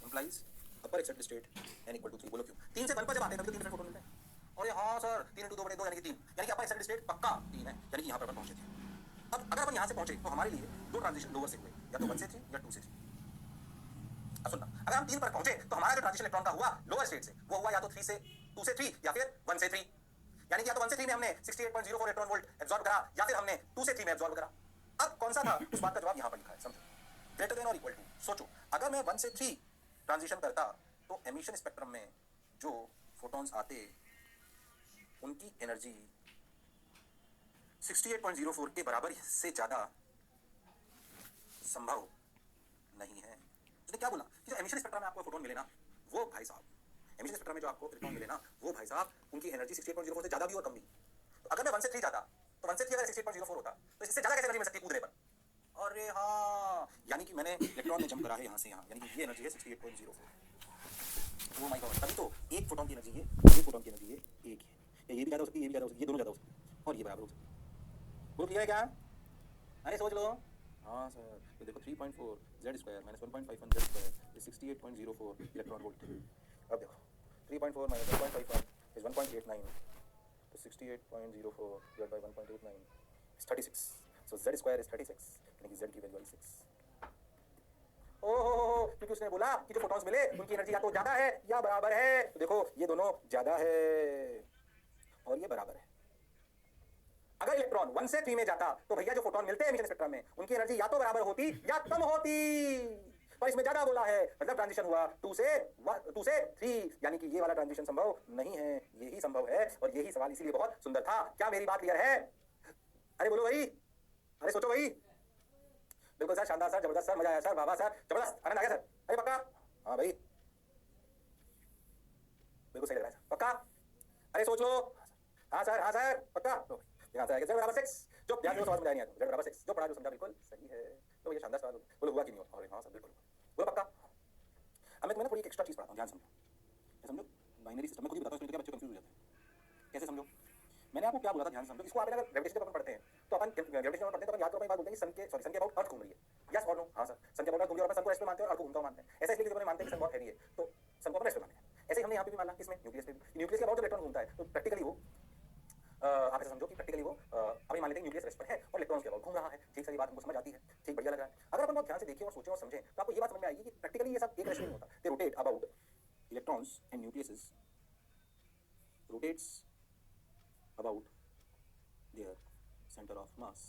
implies upper excited state n equal to 3। बोलो क्यों? 3 से 1 पर जब आते हैं तब तो 3 डिफरेंट फोटोन मिलते हैं। और ये हाँ सर, 3 × 2 = 2 यानी कि 3, यानी कि अपर एक्साइटेड स्टेट पक्का 3 है, यानी कि यहाँ पर अपन पहुंचे थे। अब अगर अपन यहाँ से पहुंचे तो हमारे लिए 2 ट्रांजिशन लोअर से हुए, या तो 1 से 3 या 2 से 3। अब सुनना, अगर हम 3 पर पहुंचे तो हमारा जो ट्रांजिशन इलेक्ट्रॉन का हुआ लोअर स्टेट से, वो हुआ या तो 3 से 2 से 3 या फिर 1 से 3, यानी कि या तो 1 से 3 में हमने 68.04 इलेक्ट्रॉन वोल्ट एब्जॉर्ब करा, या फिर हमने 2 से 3 में एब्जॉर्ब करा। अब कौन सा था, उस बात का जवाब यहाँ पर लिखा है, समझो, ग्रेटर देन और इक्वल टू। सोचो अगर मैं 1 से 3 ट्रांजिशन करता तो एमिशन स्पेक्ट्रम में जो फोटॉन्स आते उनकी एनर्जी 68.04 के बराबर से ज्यादा संभव नहीं है। उसने क्या बोला कि जो एमिशन स्पेक्ट्रम में आपको फोटोन मिले ना, वो भाई साहब, एमिशन स्पेक्ट्रम में जो आपको इलेक्ट्रॉन मिले ना, वो भाई साहब उनकी एनर्जी 68.04 से ज्यादा भी और कम भी। तो अगर मैं 1 से 3 जाता तो 1 से 3 अगर 68.04 होता तो इससे ज्यादा कैसे एनर्जी मिल सकती है कूदने पर? अरे हाँ, यानी कि मैंने इलेक्ट्रॉन में जंप करा है यहाँ से यहाँ, यानी कि ये एनर्जी है 68.04। ओ माय गॉड, तभी तो एक फोटोन की एनर्जी ये, एक फोटोन की एनर्जी ये एक है, या ये भी ज्यादा हो सकती है, ये भी ज्यादा हो सकती है, ये दोनों ज्यादा हो सकती है, और ये बराबर हो सकती है। वो क्लियर है क्या? अरे सोच लो। हाँ सर, तो देखो 3.4 z square -1.51 z square is 68.04 electron volt. अब देखो 3.4 - 1.51 इज 1.89, तो 68.04 divided by 1.89 is 36, so z square is 36, यानी कि z की वैल्यू आई 6। ओहो, क्योंकि उसने बोला कि जो फोटॉन्स मिले उनकी एनर्जी या तो ज्यादा है या बराबर है। तो देखो ये दोनों ज्यादा है और ये बराबर है। अगर इलेक्ट्रॉन 1 से 3 में जाता तो भैया जो फोटॉन मिलते हैं एमिशन स्पेक्ट्रम में, उनकी एनर्जी या तो बराबर होती या कम होती। पर इसमें ज्यादा बोला है, मतलब ट्रांजिशन हुआ 2 से 3, यानी कि ये वाला ट्रांजिशन संभव नहीं है, यही संभव है, और यही सवाल इसीलिए बहुत सुंदर था। क्या मेरी बात क्लियर है? अरे बोलो भाई, अरे सोचो भाई। बिल्कुल सर, शानदार सर, जबरदस्त सर, मजा आया सर, वाह सर, जबरदस्त, आनंद आ गया सर। अरे पक्का? हाँ भाई, बिल्कुल सही लग रहा है सर, पक्का? अरे सोच लो। हाँ सर, पक्का? यहाँ से आएगा Z बराबर 6, जो ध्यान दो, समझ में नहीं आया, Z बराबर 6, जो पढ़ा जो समझा बिल्कुल सही है। तो ये शानदार सवाल बोलो, हुआ कि नहीं हुआ? और हाँ सर बिल्कुल, बोलो पक्का? अब मैं तुम्हें थोड़ी एक एक्स्ट्रा चीज पढ़ाता हूँ, ध्यान समझो। समझो, बाइनरी सिस्टम में खुद ही बताओ, इसमें क्या बच्चे कंफ्यूज हो जाते हैं। कैसे समझो? मैंने आपको क्या बोला था, ध्यान समझो। इसको आपने अगर ग्रेविटेशन जब अपन पढ़ते हैं तो अपन ग्रेविटेशन में पढ़ते हैं तो अपन याद करो, बात बोलते हैं कि सन के अबाउट अर्थ घूम रही है। यस और नो? हाँ सर, सन के अबाउट अर्थ घूम रही है, और अपन सन को रेस्ट पे मानते हैं और अर्थ को घूमता हुआ मानते हैं। ऐसा इसलिए जब अपन मानते हैं कि सन बहुत हैवी है तो सन को अपन रेस्ट पे मानेंगे। ऐसे ही हमने यहाँ पे भी माना, इसमें न्यूक्लियस पे भी, न्यूक्लियस के अबाउट जब इलेक्ट्रॉन घूमता है तो प्रैक्टिकली वो आप ऐसा समझो कि प्रैक्टिकली वो अभी मान लेते हैं न्यूक्लियस रेस्ट पर है और इलेक्ट्रॉन्स के अबाउट घूम रहा है। ठीक, सारी बात हमको समझ आती है, ठीक, बढ़िया लग रहा है। अगर अपन बहुत ध्यान से देखें और सोचें और समझें तो आपको ये बात समझ में आएगी कि प्रैक्टिकली ये सब एक रेस्ट नहीं होता। They rotate about, electrons and nucleus rotates about their center of mass,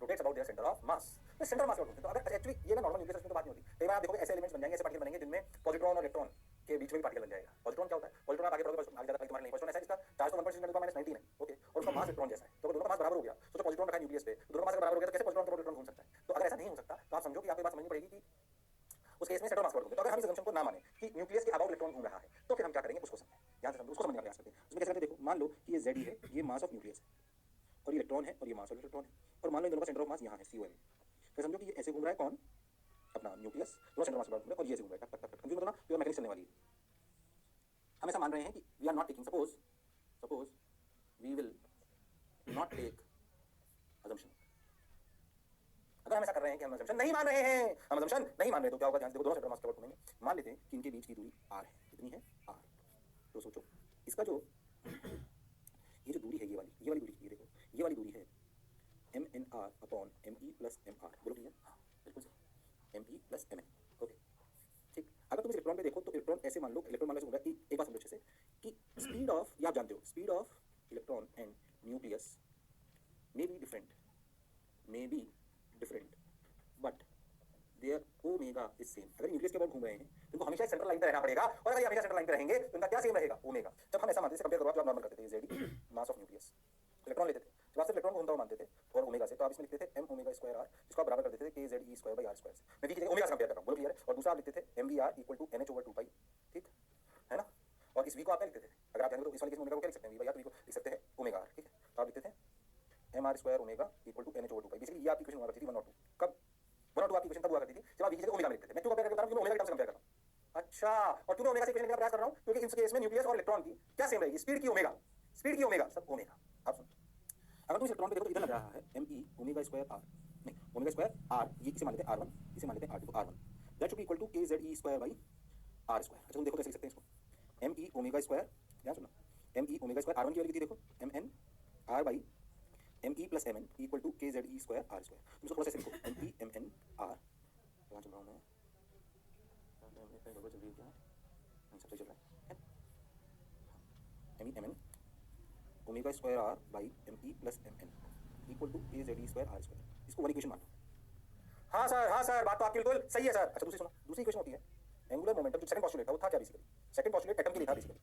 rotates about their center of mass. तो सेंटर मास होता है। तो अगर एक्चुअली ये ना नॉर्मल न्यूक्लियस में तो बात नहीं होती। कई बार आप देखोगे ऐसे एलिमेंट्स बन जाएंगे, ऐसे पार्टिकल बनेंगे जिनमें पॉजिट्रॉन और इलेक्ट्रॉन के बीच में भी पार्टिकल बन जाएगा। पॉजिट्रॉन क्या होता है? पॉजिट्रॉन आप आगे बढ़ोगे आगे ज्यादा तुम्हारे नहीं, पॉजिट्रॉन ऐसा है जिसका चार्ज तो 1.6 × 10⁻⁹ है, ओके, और उसका मास इलेक्ट्रॉन जैसा है। तो दोनों का मास बराबर हो गया, तो जो पॉजिट्रॉन रखा है न्यूक्लियस पे, तो दोनों का मास बराबर हो गया, तो कैसे पॉजिट्रॉन के इलेक्ट्रॉन घूम सकता है? तो अगर ऐसा नहीं हो सकता तो आप समझो कि आपको बात समझनी पड़ेगी कि उस केस में सेंटर मास घूमते। तो अगर हम इस असम्पशन को ना माने कि न्यूक्लियस के अबाउट इलेक्ट्रॉन घूम रहा है तो फिर हम क्या करेंगे उसको समझें, ध्यान से समझो, उसको समझने का प्रयास करते हैं। उसमें कैसे करते हैं? देखो, मान लो कि ये Ze है, ये मास ऑफ न्यूक्लियस है, और ये इलेक्ट्रॉन है, और ये मास ऑफ इलेक्ट्रॉन है, और मान लो इन दोनों का सेंटर ऑफ मास यहाँ है, COM। फिर समझो कि ये ऐसे घूम रहा है, कौन? अपना न्यूक्लियस, दोनों सेंटर मास घूम रहा है, और ये ऐसे घूम रहा है, टक टक टक। कंफ्यूज मत होना, प्योर मैकेनिक्स चलने वाली है। हम ऐसा मान रहे हैं कि we are not taking, suppose we will not take assumption। अगर हम ऐसा कर रहे हैं कि हम assumption नहीं मान रहे हैं, हम assumption नहीं मान रहे तो क्या होगा? ध्यान से देखो, दोनों सेंटर मास के अबाउट घूमेंगे। मान लेते हैं कि इनके बीच की दूरी r है, कितनी है? r। तो सोचो, इसका जो ये जो दूरी है, ये वाली दूरी, ये देखो, ये वाली दूरी है mnr upon me plus mr। बोलो क्लियर? हाँ बिल्कुल सही, me प्लस mn, ओके, ठीक। अगर तुम इस इलेक्ट्रॉन पे देखो तो इलेक्ट्रॉन ऐसे मान लो, इलेक्ट्रॉन मान लो घूम रहा है। एक बात समझो अच्छे से कि स्पीड ऑफ, ये आप जानते हो, speed of electron and nucleus may be different but their omega is same। अगर न्यूक्लियस के अबाउट घूम रहे हैं तो इनको हमेशा सेंट्रल लाइन पे रहना पड़ेगा, और अगर ये हमेशा सेंट्रल लाइन पे रहेंगे तो इनका क्या सेम रहेगा? ओमेगा। जब हम ऐसा मानते थे, कंपेयर करो, आप नॉर्मल करते थे, Ze mass of nucleus, electron लेते थे, जब आप सिर्फ इलेक्ट्रॉन घूमता हुआ मानते थे और ओमेगा से, तो आप इसमें लिखते थे m ओमेगा स्क्वायर r, जिसको आप बराबर कर देते थे KZe² r² से। मैं v की जगह ओमेगा से कंपेयर कर रहा हूं, बोलो क्लियर है? और दूसरा आप लिखते थे mvr इक्वल टू NH/2π, ठीक है ना? और इस v को आप क्या लिखते थे? अगर आप जानते हो तो इस वाले केस में ओमेगा को क्या लिख सकते हैं? v या तो v को लिख सकते हैं ओमेगा r, ठीक है? तो आप लिखते थे mr² omega equal to NH/2π। Basically ये आपकी इक्वेशन हुआ करती थी 1 और 2। कब? 1 और 2 आपकी इक्वेशन तब हुआ करती थी जब आप v की जगह ओमेगा लिखते थे। मैं क्यों कंपेयर करके बता रहा हूं? क्योंकि ओमेगा के टर्म से कंपेयर कर रहा हूं। अच्छा, और क्यों मैं ओमेगा से इक्वेशन लिखने का प्रयास कर रहा हूं? क्योंकि इस केस में न्यूक्लियस और इलेक्ट्रॉन की क्या सेम रहेगी? स्पीड की ओमेगा, स्पीड की ओमेगा, सब ओमेगा। आप सुनो, अगर तुम इस इलेक्ट्रॉन पे देखो तो इधर लग रहा है me ओमेगा स्क्वायर r, नहीं ओमेगा स्क्वायर r, ये इसे मान लेते हैं r1, इसे मान लेते हैं r2, r1 that should be equal to KZe² r²। अच्छा तुम देखो कैसे लिख सकते हैं इसको, me ओमेगा स्क्वायर, ध्यान सुनो, me ओमेगा स्क्वायर r1 की वैल्यू कितनी देखो, mn r by me plus mn equal to KZe² r²। तुम इसको थोड़ा सा लिखो, me mn r, कहाँ चल रहा हूँ मैं? चल रही है क्या? सब सही चल रहा है। me mn omega square r by me plus mn equal to KZe² r²। इसको वन इक्वेशन मान लो। हाँ सर, बात तो आपकी बिल्कुल सही है सर। अच्छा दूसरी सुनो, दूसरी इक्वेशन होती है एंगुलर मोमेंटम। जो सेकंड पोस्टुलेट था वो था क्या? बेसिकली सेकंड पोस्टुलेट एटम के लिए था basically,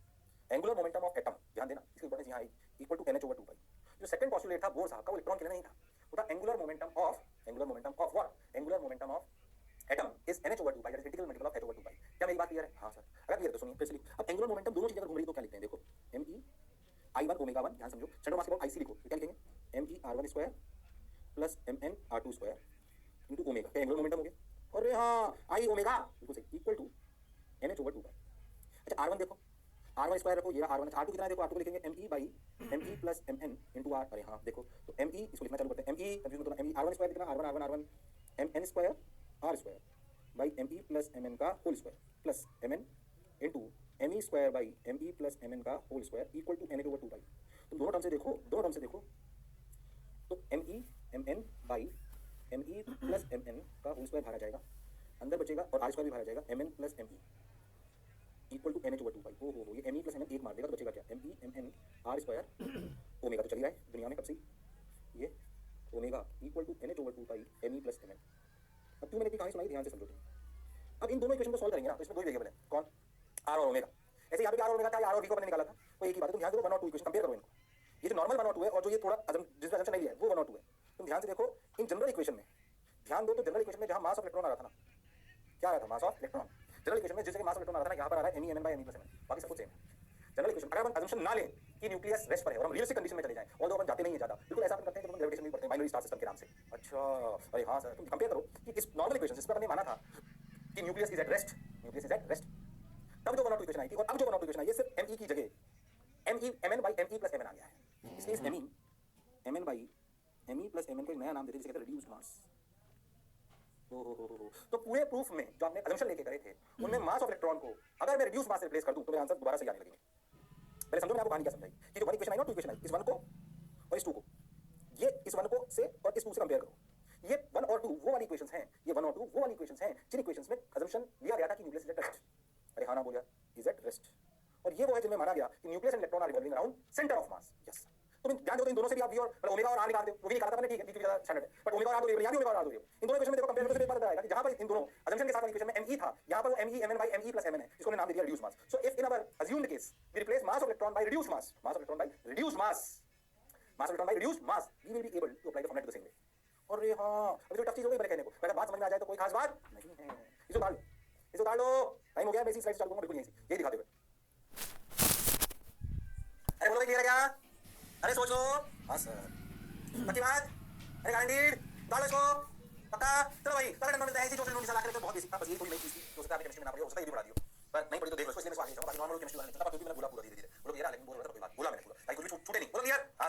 angular momentum of atom, ध्यान देना इसकी इंपॉर्टेंस यहाँ आई, इक्वल टू NH/2π। जो सेकंड पोस्टुलेट था बोर साहब का, वो इलेक्ट्रॉन के लिए नहीं था, वो था angular momentum of what? Angular momentum of atom is NH/2π, that is integral multiple of H/2π। क्या मेरी बात क्लियर है? हाँ सर। अगर क्लियर है तो सुनिए फिर से लिखो। अब एंगुलर मोमेंटम दोनों चीजें अगर घूम रही तो क्या लिखते हैं? देखो me I1 ओमेगा 1, ध्यान समझो, सेंटर मास के अबाउट IC लिखो, क्या लिखेंगे? me r1² plus mn r2² into omega, क्या एंगुलर मोमेंटम हो गया? अरे हाँ, आई ओमेगा, बिल्कुल सही, इक्वल टू NH/2π। अच्छा r1 देखो, r1 स्क्वायर रखो, ये r1, r2 कितना है देखो, r2 को लिखेंगे me by me plus mn into r। अरे हाँ देखो, तो me इसको लिखना चालू करते हैं, me कंफ्यूज मत होना, me r1 स्क्वायर कितना, r1 mn square r² by me plus mn का whole square plus mn into me square by me plus mn का whole square equal to NH/2π। तुम दोनों टर्म से देखो, तो me mn by me plus mn का whole square बाहर आ जाएगा, अंदर बचेगा, और r² भी बाहर आ जाएगा, mn plus me equal to NH/2π। हो ये me प्लस mn एक मार देगा तो बचेगा क्या? me mn r² ओमेगा तो चली रहा है दुनिया में कब से, ये omega equal to NH/2π me plus mn। अब क्यों मैंने कहानी सुनाई, ध्यान से समझो तुम। अब इन दोनों इक्वेशन को सॉल्व करेंगे ना, तो इसमें दो ही वेरिएबल है, कौन, आर और ओमेगा। ऐसे यहाँ पे आर और ओमेगा था, आर और वी को मैंने निकाला था, वो एक ही बात है। तुम ध्यान से 1 और 2 इक्वेशन कंपेयर करो इनको। ये जो नॉर्मल 1 और 2 है और जो ये थोड़ा जिसमें असम्पशन नहीं लिया है वो 1 और 2 है। तुम ध्यान से देखो इन जनरल इक्वेशन में, ध्यान दो तो जनरल इक्वेशन में जहां मास ऑफ इलेक्ट्रॉन आ रहा था ना, क्या आ रहा था, मास ऑफ इलेक्ट्रॉन। जनरल इक्वेशन में जिस जगह मास ऑफ इलेक्ट्रॉन आ रहा था ना, यहाँ पर आ रहा है me/me+m, बाकी सब कुछ सेम है। जनरल इक्वेशन अगर हम असम्पशन ना लें कि न्यूक्लियस रेस्ट पर है और हम रियलिस्टिक कंडीशन में चले जाएं, ऑल्दो अपन जाते नहीं है ज्यादा, बिल्कुल ऐसा अपन करते हैं जब हम ग्रेविटेशन में पढ़ते हैं बाइनरी स्टार सिस्टम के नाम से। अच्छा, अरे हाँ सर, तुम कंपेयर करो कि इस नॉर्मल इक्वेशन जिस पर हमने माना था कि nucleus is at rest, nucleus is at rest, तब जो 1 और 2 इक्वेशन आई थी और अब जो 1 और 2 इक्वेशन आई है सिर्फ me की जगह mn/me+mn आ गया है। इसलिए इस mn/me+mn को एक नया नाम देते हैं जिसे कहते हैं रिड्यूस्ड मास। तो पूरे प्रूफ में जो आपने असम्पशन लेके करे थे उनमें मास ऑफ इलेक्ट्रॉन को अगर मैं रिड्यूस मास से रिप्लेस कर दूं तो मेरे आंसर दोबारा सही आने लगेंगे। पहले समझो मैंने आपको कहानी क्या समझाई कि जो 1 इक्वेशन आई ना 2 इक्वेशन आई, इस 1 को और इस 2 को, ये इस 1 को से और इस 2 से कंपेयर करो। ये 1 और 2 वो वाली इक्वेशंस हैं, ये 1 और 2 वो वाली इक्वेशंस हैं जिन इक्वेशंस में असम्पशन लिया गया था कि न्यूक्लियस इज एट रेस्ट। अरे हाँ ना बोलिया, इज एट रेस्ट। और ये वो है जिनमें माना गया कि nucleus and electron are revolving around centre of mass. Yes, तुम ध्यान दो तो इन दोनों से भी आप वी और मतलब ओमेगा और आर निकाल दो, वो भी निकाला था मैंने, ठीक है, वी ज्यादा स्टैंडर्ड है, बट ओमेगा और आर दो वेरिएबल, यहां भी ओमेगा और आर दो वेरिएबल। इन दोनों इक्वेशन में देखो कंपेयर करो तो एक बात बताएगा कि जहां पर इन दोनों असम्पशन के साथ वाली इक्वेशन में me था, यहां पर वो me/me+mn है, जिसको हमने नाम दे दिया reduce mass. So if in our assumed case we replace mass of electron by reduce mass, mass of electron by reduce mass, mass of electron by reduce mass, we will be able to apply the formula to the same way. और ये हां, अभी तो tough चीज हो गई मेरे कहने को, अगर बात समझ में आ जाए तो कोई खास बात नहीं है। इसे उतार लो, टाइम हो गया, मैं इसी स्लाइड चालू करूंगा बिल्कुल यहीं से, यही दिखाते हुए। अरे बोलो क्लियर है क्या? अरे सोच लो। हाँ सर, पक्की बात? अरे गारंटीड? डालो इसको पक्का? चलो भाई, पकड़ नंबर मिलता है, इसी जो नोट निकाल के बहुत बेसिक था, बस ये थोड़ी नई चीज थी, हो सकता है आपने केमिस्ट्री में ना पढ़ी हो, हो सकता है ये भी पढ़ा दियो, पर नहीं पढ़ी तो देख लो, इसलिए मैं इसको आगे चलूंगा। बाकी नॉर्मल केमिस्ट्री वाला नहीं चलता, क्योंकि मैंने बोला पूरा धीरे-धीरे। बोलो क्लियर है, लेकिन बोल रहा था कोई बात बोला मैंने पूरा, ताकि कुछ छूटे नहीं। बोलो क्लियर? हाँ।